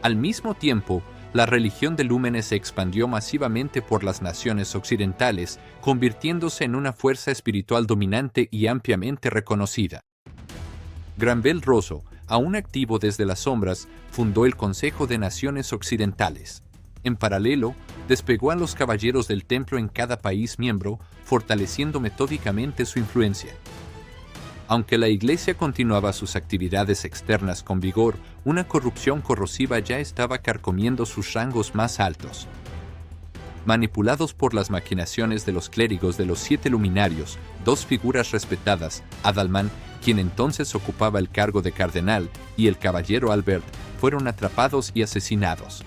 Al mismo tiempo, la religión de Lúmenes se expandió masivamente por las naciones occidentales, convirtiéndose en una fuerza espiritual dominante y ampliamente reconocida. Granbel Rosso, aún activo desde las sombras, fundó el Consejo de Naciones Occidentales. En paralelo, desplegó a los caballeros del templo en cada país miembro, fortaleciendo metódicamente su influencia. Aunque la Iglesia continuaba sus actividades externas con vigor, una corrupción corrosiva ya estaba carcomiendo sus rangos más altos. Manipulados por las maquinaciones de los clérigos de los 7 luminarios, dos figuras respetadas, Adalmán, quien entonces ocupaba el cargo de cardenal, y el caballero Albert, fueron atrapados y asesinados.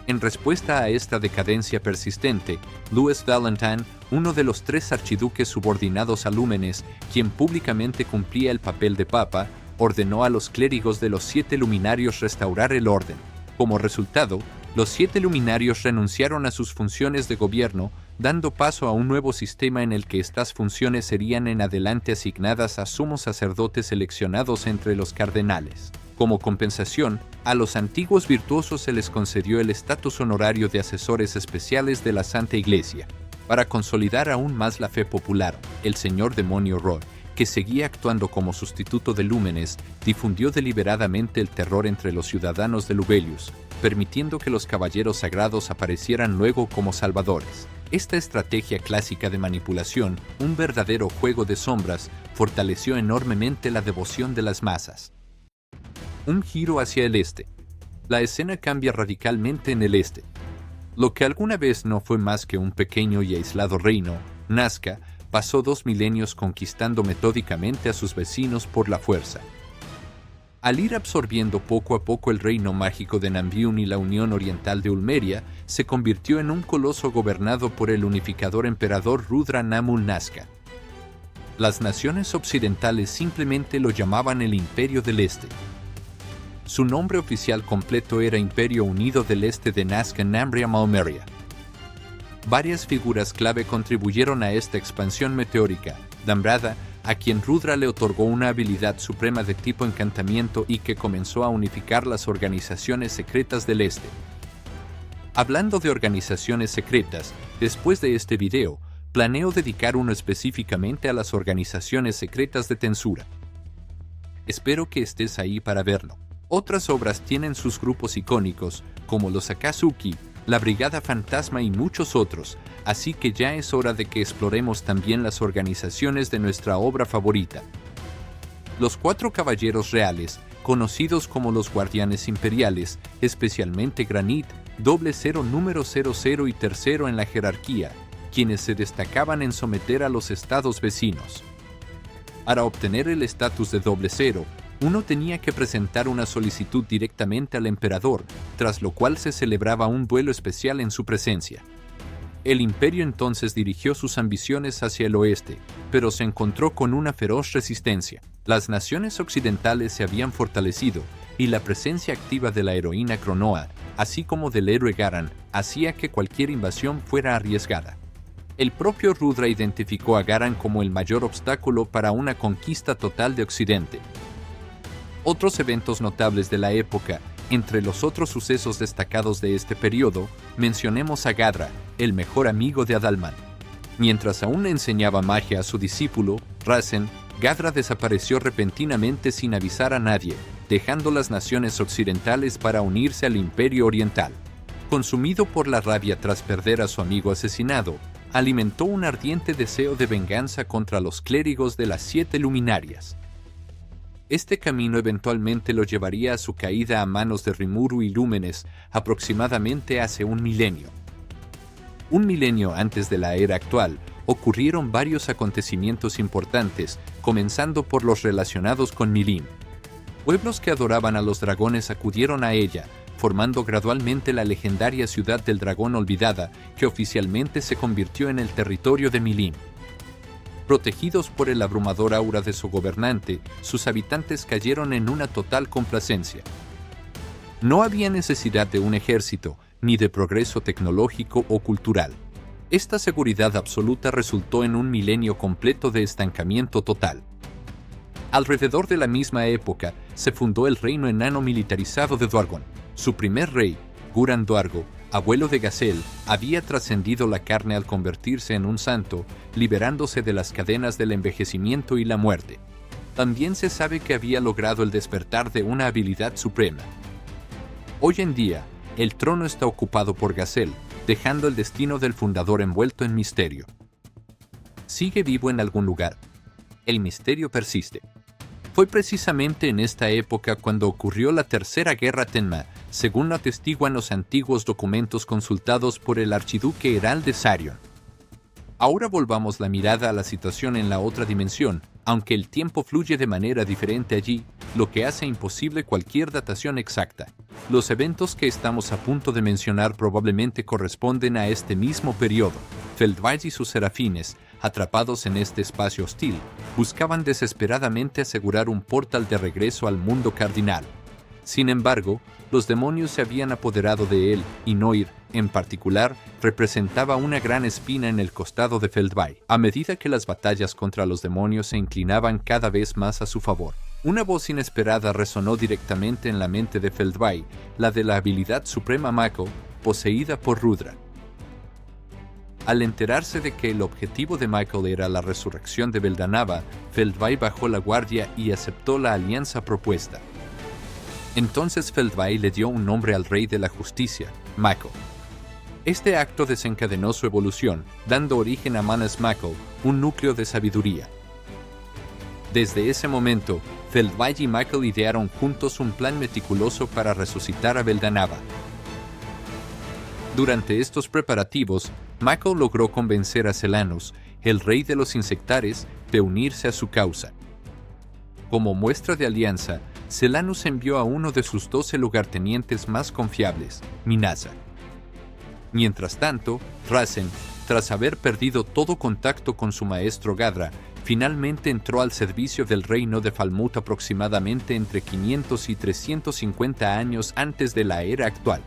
En respuesta a esta decadencia persistente, Louis Valentine, uno de los 3 archiduques subordinados a Lúmenes, quien públicamente cumplía el papel de papa, ordenó a los clérigos de los 7 luminarios restaurar el orden. Como resultado, los 7 luminarios renunciaron a sus funciones de gobierno, dando paso a un nuevo sistema en el que estas funciones serían en adelante asignadas a sumos sacerdotes seleccionados entre los cardenales. Como compensación, a los antiguos virtuosos se les concedió el estatus honorario de asesores especiales de la Santa Iglesia. Para consolidar aún más la fe popular, el señor demonio Roy, que seguía actuando como sustituto de Lúmenes, difundió deliberadamente el terror entre los ciudadanos de Lubelius, permitiendo que los caballeros sagrados aparecieran luego como salvadores. Esta estrategia clásica de manipulación, un verdadero juego de sombras, fortaleció enormemente la devoción de las masas. Un giro hacia el este. La escena cambia radicalmente en el este. Lo que alguna vez no fue más que un pequeño y aislado reino, Nazca, pasó 2 milenios conquistando metódicamente a sus vecinos por la fuerza. Al ir absorbiendo poco a poco el reino mágico de Nambiun y la Unión Oriental de Ulmeria, se convirtió en un coloso gobernado por el unificador emperador Rudra Namul Nazca. Las naciones occidentales simplemente lo llamaban el Imperio del Este. Su nombre oficial completo era Imperio Unido del Este de Nazca Nambria Malmeria. Varias figuras clave contribuyeron a esta expansión meteórica. Dambrada, a quien Rudra le otorgó una habilidad suprema de tipo encantamiento y que comenzó a unificar las organizaciones secretas del Este. Hablando de organizaciones secretas, después de este video, planeo dedicar uno específicamente a las organizaciones secretas de Tensura. Espero que estés ahí para verlo. Otras obras tienen sus grupos icónicos, como los Akatsuki, la Brigada Fantasma y muchos otros, así que ya es hora de que exploremos también las organizaciones de nuestra obra favorita. Los 4 caballeros reales, conocidos como los Guardianes Imperiales, especialmente Granit, 00 número 00 y tercero en la jerarquía, quienes se destacaban en someter a los estados vecinos. Para obtener el estatus de 00, uno tenía que presentar una solicitud directamente al emperador, tras lo cual se celebraba un duelo especial en su presencia. El imperio entonces dirigió sus ambiciones hacia el oeste, pero se encontró con una feroz resistencia. Las naciones occidentales se habían fortalecido, y la presencia activa de la heroína Cronoa, así como del héroe Garan, hacía que cualquier invasión fuera arriesgada. El propio Rudra identificó a Garan como el mayor obstáculo para una conquista total de Occidente. Otros eventos notables de la época, entre los otros sucesos destacados de este periodo, mencionemos a Gadra, el mejor amigo de Adalmán. Mientras aún le enseñaba magia a su discípulo, Rasen, Gadra desapareció repentinamente sin avisar a nadie, dejando las naciones occidentales para unirse al Imperio Oriental. Consumido por la rabia tras perder a su amigo asesinado, alimentó un ardiente deseo de venganza contra los clérigos de las 7 luminarias. Este camino eventualmente lo llevaría a su caída a manos de Rimuru y Lúmenes aproximadamente hace 1 milenio. 1 milenio antes de la era actual, ocurrieron varios acontecimientos importantes, comenzando por los relacionados con Milim. Pueblos que adoraban a los dragones acudieron a ella, formando gradualmente la legendaria ciudad del dragón olvidada, que oficialmente se convirtió en el territorio de Milim. Protegidos por el abrumador aura de su gobernante, sus habitantes cayeron en una total complacencia. No había necesidad de un ejército, ni de progreso tecnológico o cultural. Esta seguridad absoluta resultó en 1 milenio completo de estancamiento total. Alrededor de la misma época, se fundó el reino enano militarizado de Dwargon. Su primer rey, Guranduargo, abuelo de Gazel, había trascendido la carne al convertirse en un santo, liberándose de las cadenas del envejecimiento y la muerte. También se sabe que había logrado el despertar de una habilidad suprema. Hoy en día, el trono está ocupado por Gazel, dejando el destino del fundador envuelto en misterio. Sigue vivo en algún lugar. El misterio persiste. Fue precisamente en esta época cuando ocurrió la Tercera Guerra Tenma, según lo atestiguan los antiguos documentos consultados por el archiduque Herald de Sarion. Ahora volvamos la mirada a la situación en la otra dimensión, aunque el tiempo fluye de manera diferente allí, lo que hace imposible cualquier datación exacta. Los eventos que estamos a punto de mencionar probablemente corresponden a este mismo periodo. Feldweiss y sus serafines, atrapados en este espacio hostil, buscaban desesperadamente asegurar un portal de regreso al mundo cardinal. Sin embargo, los demonios se habían apoderado de él, y Noir, en particular, representaba una gran espina en el costado de Feldweiss. A medida que las batallas contra los demonios se inclinaban cada vez más a su favor, una voz inesperada resonó directamente en la mente de Feldweiss, la de la habilidad suprema Mako, poseída por Rudra. Al enterarse de que el objetivo de Michael era la resurrección de Beldanava, Feldweiss bajó la guardia y aceptó la alianza propuesta. Entonces Feldweiss le dio un nombre al rey de la justicia, Mako. Este acto desencadenó su evolución, dando origen a Manas Mako, un núcleo de sabiduría. Desde ese momento, Feldweiss y Michael idearon juntos un plan meticuloso para resucitar a Beldanava. Durante estos preparativos, Michael logró convencer a Selanus, el rey de los insectares, de unirse a su causa. Como muestra de alianza, Selanus envió a uno de sus 12 lugartenientes más confiables, Minasa. Mientras tanto, Rasen, tras haber perdido todo contacto con su maestro Gadra, finalmente entró al servicio del reino de Falmouth aproximadamente entre 500 y 350 años antes de la era actual.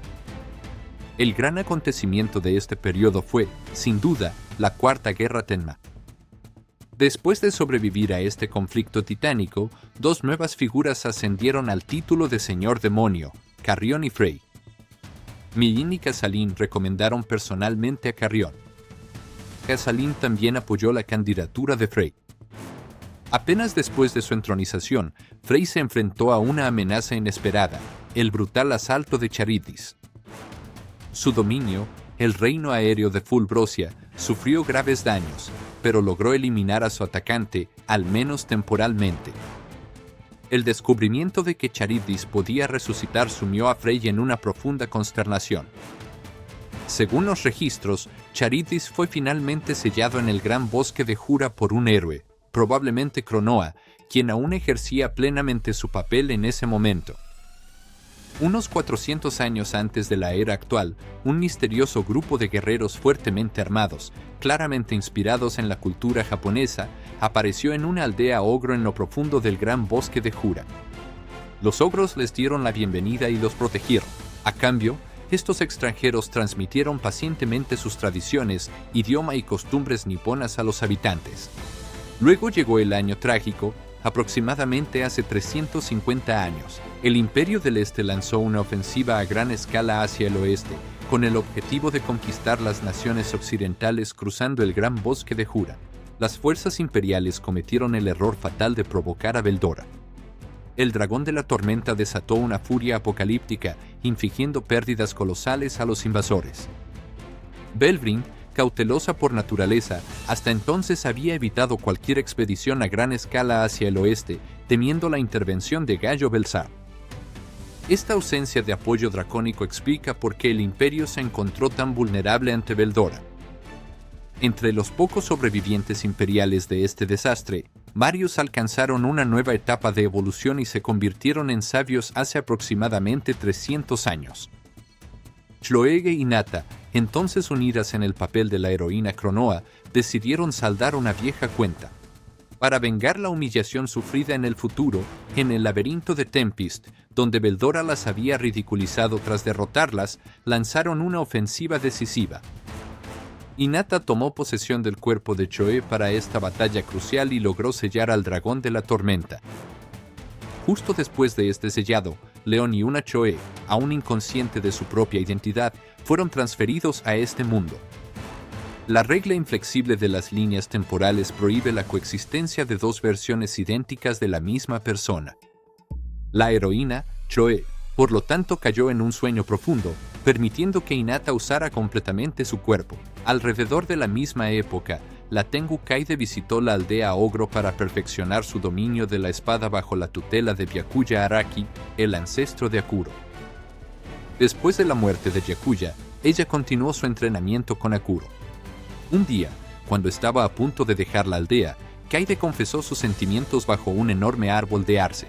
El gran acontecimiento de este periodo fue, sin duda, la Cuarta Guerra Tenma. Después de sobrevivir a este conflicto titánico, dos nuevas figuras ascendieron al título de Señor Demonio, Carrión y Frey. Millin y Casalín recomendaron personalmente a Carrión. Casalín también apoyó la candidatura de Frey. Apenas después de su entronización, Frey se enfrentó a una amenaza inesperada, el brutal asalto de Charybdis. Su dominio, el reino aéreo de Fulbrosia, sufrió graves daños, pero logró eliminar a su atacante, al menos temporalmente. El descubrimiento de que Charybdis podía resucitar sumió a Frey en una profunda consternación. Según los registros, Charybdis fue finalmente sellado en el gran bosque de Jura por un héroe, probablemente Cronoa, quien aún ejercía plenamente su papel en ese momento. Unos 400 años antes de la era actual, un misterioso grupo de guerreros fuertemente armados, claramente inspirados en la cultura japonesa, apareció en una aldea ogro en lo profundo del gran bosque de Jura. Los ogros les dieron la bienvenida y los protegieron. A cambio, estos extranjeros transmitieron pacientemente sus tradiciones, idioma y costumbres niponas a los habitantes. Luego llegó el año trágico. Aproximadamente hace 350 años, el Imperio del Este lanzó una ofensiva a gran escala hacia el oeste, con el objetivo de conquistar las naciones occidentales cruzando el gran bosque de Jura. Las fuerzas imperiales cometieron el error fatal de provocar a Beldora. El dragón de la tormenta desató una furia apocalíptica, infligiendo pérdidas colosales a los invasores. Belvrin, cautelosa por naturaleza, hasta entonces había evitado cualquier expedición a gran escala hacia el oeste, temiendo la intervención de Gallo Belsar. Esta ausencia de apoyo dracónico explica por qué el imperio se encontró tan vulnerable ante Beldora. Entre los pocos sobrevivientes imperiales de este desastre, varios alcanzaron una nueva etapa de evolución y se convirtieron en sabios hace aproximadamente 300 años. Shloege y Nata, entonces unidas en el papel de la heroína Cronoa, decidieron saldar una vieja cuenta. Para vengar la humillación sufrida en el futuro, en el laberinto de Tempest, donde Beldora las había ridiculizado tras derrotarlas, lanzaron una ofensiva decisiva. Hinata tomó posesión del cuerpo de Choe para esta batalla crucial y logró sellar al dragón de la tormenta. Justo después de este sellado, León y una Choe, aún inconsciente de su propia identidad, fueron transferidos a este mundo. La regla inflexible de las líneas temporales prohíbe la coexistencia de dos versiones idénticas de la misma persona. La heroína, Choe, por lo tanto cayó en un sueño profundo, permitiendo que Hinata usara completamente su cuerpo. Alrededor de la misma época, la Tengu Kaide visitó la aldea Ogro para perfeccionar su dominio de la espada bajo la tutela de Byakuya Araki, el ancestro de Akuro. Después de la muerte de Byakuya, ella continuó su entrenamiento con Akuro. Un día, cuando estaba a punto de dejar la aldea, Kaide confesó sus sentimientos bajo un enorme árbol de arce.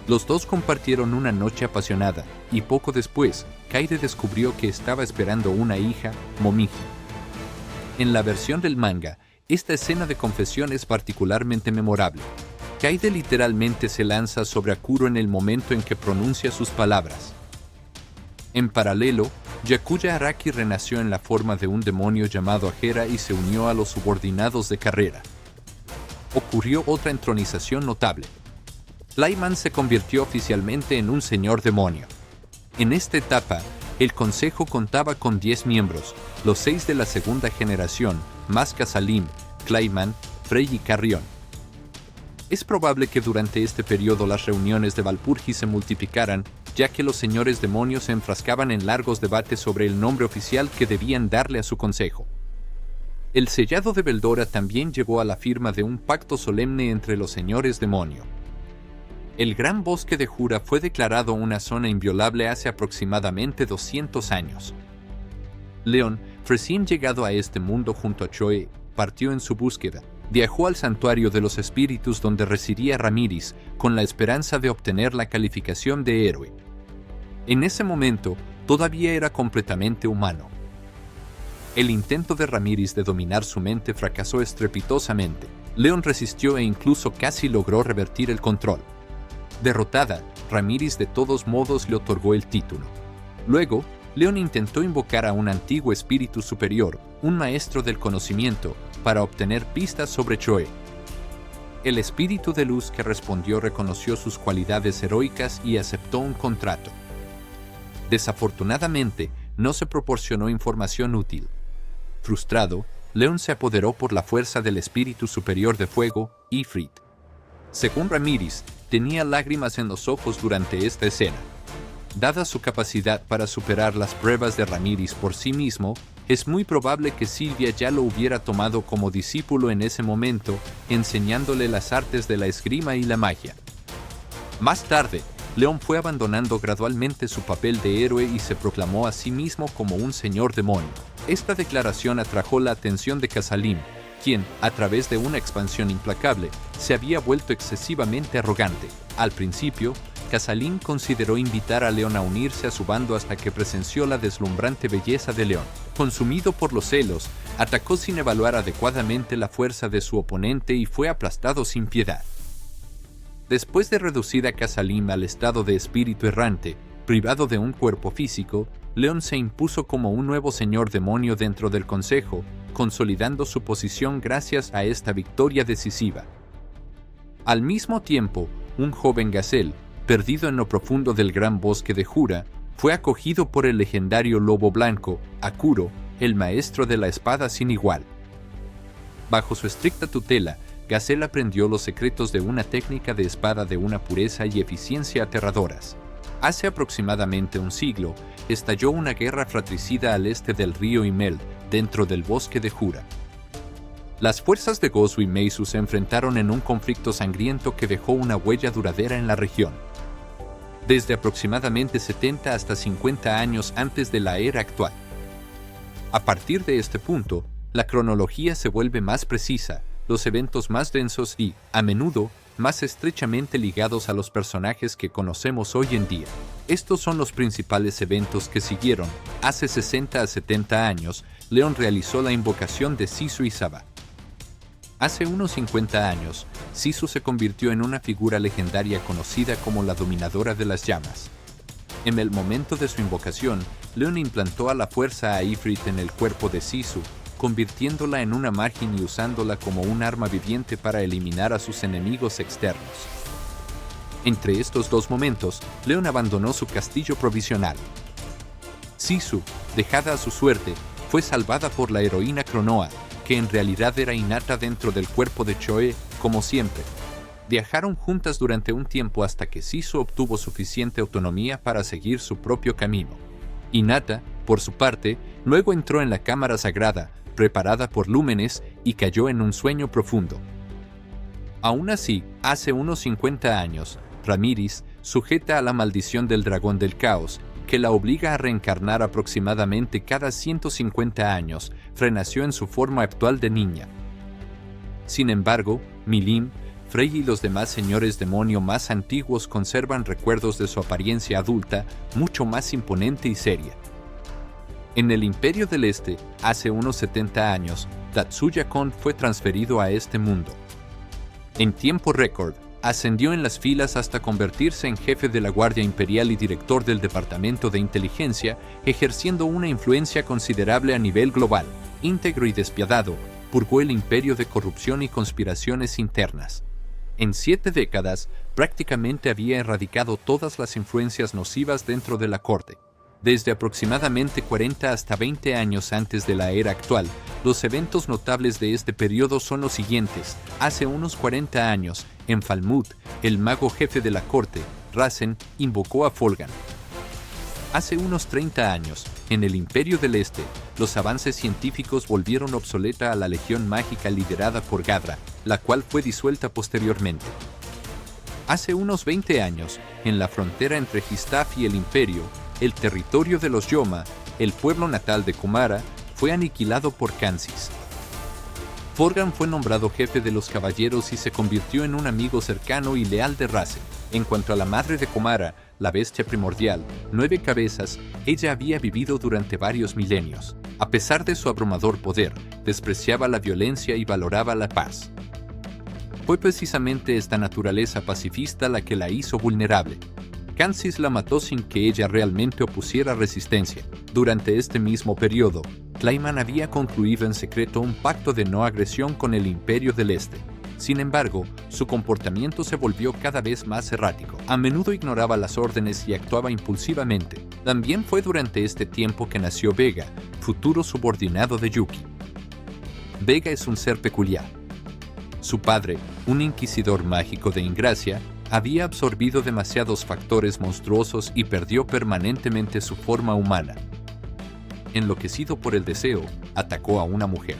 Los dos compartieron una noche apasionada, y poco después, Kaide descubrió que estaba esperando una hija, Momiji. En la versión del manga, esta escena de confesión es particularmente memorable. Kaide literalmente se lanza sobre Akuro en el momento en que pronuncia sus palabras. En paralelo, Byakuya Araki renació en la forma de un demonio llamado Ajera y se unió a los subordinados de carrera. Ocurrió otra entronización notable. Flyman se convirtió oficialmente en un señor demonio. En esta etapa, el consejo contaba con 10 miembros, los 6 de la segunda generación, más Casalim, Clayman, Frey y Carrión. Es probable que durante este periodo las reuniones de Valpurgi se multiplicaran, ya que los señores demonios se enfrascaban en largos debates sobre el nombre oficial que debían darle a su consejo. El sellado de Veldora también llevó a la firma de un pacto solemne entre los señores demonio. El Gran Bosque de Jura fue declarado una zona inviolable hace aproximadamente 200 años. León, recién llegado a este mundo junto a Choe, partió en su búsqueda. Viajó al Santuario de los Espíritus donde residía Ramírez, con la esperanza de obtener la calificación de héroe. En ese momento, todavía era completamente humano. El intento de Ramírez de dominar su mente fracasó estrepitosamente. León resistió e incluso casi logró revertir el control. Derrotada, Ramírez de todos modos le otorgó el título. Luego, León intentó invocar a un antiguo espíritu superior, un maestro del conocimiento, para obtener pistas sobre Choe. El espíritu de luz que respondió reconoció sus cualidades heroicas y aceptó un contrato. Desafortunadamente, no se proporcionó información útil. Frustrado, León se apoderó por la fuerza del espíritu superior de fuego, Ifrit. Según Ramírez, tenía lágrimas en los ojos durante esta escena. Dada su capacidad para superar las pruebas de Ramírez por sí mismo, es muy probable que Silvia ya lo hubiera tomado como discípulo en ese momento, enseñándole las artes de la esgrima y la magia. Más tarde, León fue abandonando gradualmente su papel de héroe y se proclamó a sí mismo como un señor demonio. Esta declaración atrajo la atención de Casalim, quien, a través de una expansión implacable, se había vuelto excesivamente arrogante. Al principio, Casalim consideró invitar a León a unirse a su bando hasta que presenció la deslumbrante belleza de León. Consumido por los celos, atacó sin evaluar adecuadamente la fuerza de su oponente y fue aplastado sin piedad. Después de reducir a Casalim al estado de espíritu errante, privado de un cuerpo físico, León se impuso como un nuevo señor demonio dentro del consejo, consolidando su posición gracias a esta victoria decisiva. Al mismo tiempo, un joven Gacel, perdido en lo profundo del gran bosque de Jura, fue acogido por el legendario lobo blanco, Akuro, el maestro de la espada sin igual. Bajo su estricta tutela, Gacel aprendió los secretos de una técnica de espada de una pureza y eficiencia aterradoras. Hace aproximadamente un siglo, estalló una guerra fratricida al este del río Imel, dentro del bosque de Jura. Las fuerzas de Gozu y Meizu se enfrentaron en un conflicto sangriento que dejó una huella duradera en la región. Desde aproximadamente 70 hasta 50 años antes de la era actual. A partir de este punto, la cronología se vuelve más precisa, los eventos más densos y, a menudo, más estrechamente ligados a los personajes que conocemos hoy en día. Estos son los principales eventos que siguieron. Hace 60 a 70 años, León realizó la invocación de Sisu y Saba. Hace unos 50 años, Sisu se convirtió en una figura legendaria conocida como la Dominadora de las Llamas. En el momento de su invocación, León implantó a la fuerza a Ifrit en el cuerpo de Sisu, convirtiéndola en una margen y usándola como un arma viviente para eliminar a sus enemigos externos. Entre estos dos momentos, Leon abandonó su castillo provisional. Sisu, dejada a su suerte, fue salvada por la heroína Cronoa, que en realidad era Hinata dentro del cuerpo de Choe, como siempre. Viajaron juntas durante un tiempo hasta que Sisu obtuvo suficiente autonomía para seguir su propio camino. Hinata, por su parte, luego entró en la cámara sagrada, preparada por Lúmenes, y cayó en un sueño profundo. Aún así, hace unos 50 años, Ramiris, sujeta a la maldición del dragón del caos, que la obliga a reencarnar aproximadamente cada 150 años, renació en su forma actual de niña. Sin embargo, Milim, Frey y los demás señores demonio más antiguos conservan recuerdos de su apariencia adulta, mucho más imponente y seria. En el Imperio del Este, hace unos 70 años, Tatsuya-kon fue transferido a este mundo. En tiempo récord, ascendió en las filas hasta convertirse en jefe de la Guardia Imperial y director del Departamento de Inteligencia, ejerciendo una influencia considerable a nivel global. Íntegro y despiadado, purgó el imperio de corrupción y conspiraciones internas. En 7 décadas, prácticamente había erradicado todas las influencias nocivas dentro de la corte. Desde aproximadamente 40 hasta 20 años antes de la era actual, los eventos notables de este periodo son los siguientes. Hace unos 40 años, en Falmouth, el mago jefe de la corte, Rasen, invocó a Folgan. Hace unos 30 años, en el Imperio del Este, los avances científicos volvieron obsoleta a la Legión Mágica liderada por Gadra, la cual fue disuelta posteriormente. Hace unos 20 años, en la frontera entre Histaf y el Imperio, el territorio de los Yoma, el pueblo natal de Kumara, fue aniquilado por Kansis. Folgan fue nombrado jefe de los caballeros y se convirtió en un amigo cercano y leal de Rasen. En cuanto a la madre de Kumara, la bestia primordial, 9 cabezas, ella había vivido durante varios milenios. A pesar de su abrumador poder, despreciaba la violencia y valoraba la paz. Fue precisamente esta naturaleza pacifista la que la hizo vulnerable. Kansis la mató sin que ella realmente opusiera resistencia. Durante este mismo periodo, Clayman había concluido en secreto un pacto de no agresión con el Imperio del Este. Sin embargo, su comportamiento se volvió cada vez más errático. A menudo ignoraba las órdenes y actuaba impulsivamente. También fue durante este tiempo que nació Vega, futuro subordinado de Yuki. Vega es un ser peculiar. Su padre, un inquisidor mágico de Ingracia, había absorbido demasiados factores monstruosos y perdió permanentemente su forma humana. Enloquecido por el deseo, atacó a una mujer.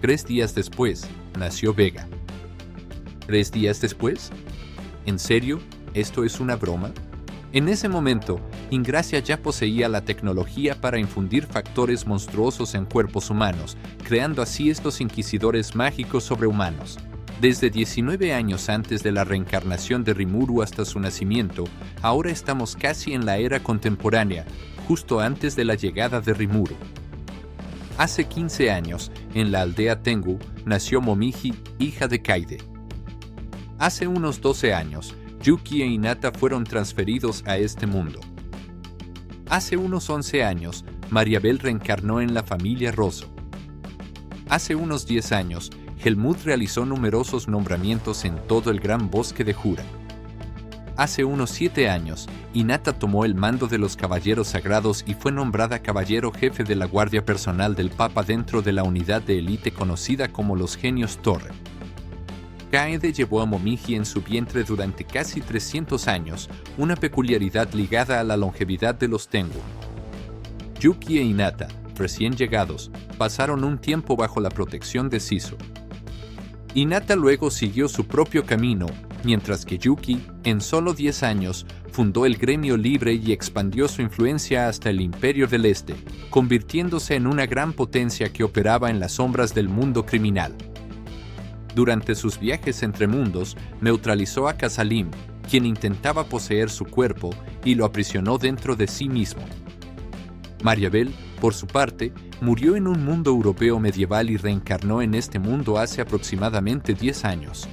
3 días después, nació Vega. ¿3 días después? ¿En serio? ¿Esto es una broma? En ese momento, Ingracia ya poseía la tecnología para infundir factores monstruosos en cuerpos humanos, creando así estos inquisidores mágicos sobrehumanos. Desde 19 años antes de la reencarnación de Rimuru hasta su nacimiento, ahora estamos casi en la era contemporánea, justo antes de la llegada de Rimuru. Hace 15 años, en la aldea Tengu, nació Momiji, hija de Kaide. Hace unos 12 años, Yuki e Hinata fueron transferidos a este mundo. Hace unos 11 años, Mariabel reencarnó en la familia Rosso. Hace unos 10 años, Helmut realizó numerosos nombramientos en todo el gran bosque de Jura. Hace unos 7 años, Hinata tomó el mando de los caballeros sagrados y fue nombrada caballero jefe de la guardia personal del Papa dentro de la unidad de élite conocida como los Genios Torre. Kaede llevó a Momiji en su vientre durante casi 300 años, una peculiaridad ligada a la longevidad de los Tengu. Yuki e Hinata, recién llegados, pasaron un tiempo bajo la protección de Sisu. Hinata luego siguió su propio camino, mientras que Yuki, en solo 10 años, fundó el Gremio Libre y expandió su influencia hasta el Imperio del Este, convirtiéndose en una gran potencia que operaba en las sombras del mundo criminal. Durante sus viajes entre mundos, neutralizó a Kasalim, quien intentaba poseer su cuerpo, y lo aprisionó dentro de sí mismo. Mariabel, por su parte, murió en un mundo europeo medieval y reencarnó en este mundo hace aproximadamente 10 años.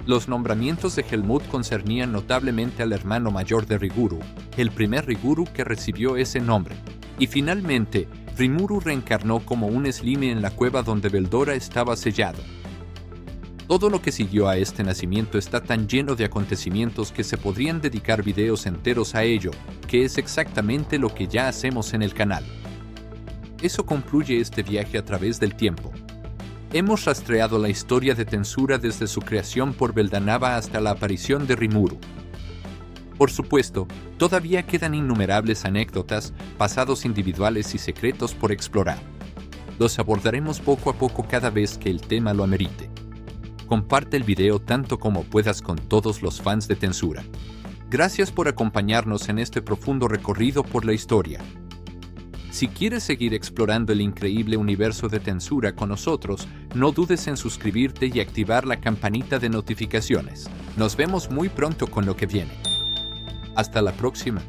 Los nombramientos de Helmut concernían notablemente al hermano mayor de Rimuru, el primer Rimuru que recibió ese nombre. Y finalmente, Rimuru reencarnó como un Slime en la cueva donde Veldora estaba sellado. Todo lo que siguió a este nacimiento está tan lleno de acontecimientos que se podrían dedicar videos enteros a ello, que es exactamente lo que ya hacemos en el canal. Eso concluye este viaje a través del tiempo. Hemos rastreado la historia de Tensura desde su creación por Beldanava hasta la aparición de Rimuru. Por supuesto, todavía quedan innumerables anécdotas, pasados individuales y secretos por explorar. Los abordaremos poco a poco cada vez que el tema lo amerite. Comparte el video tanto como puedas con todos los fans de Tensura. Gracias por acompañarnos en este profundo recorrido por la historia. Si quieres seguir explorando el increíble universo de Tensura con nosotros, no dudes en suscribirte y activar la campanita de notificaciones. Nos vemos muy pronto con lo que viene. Hasta la próxima.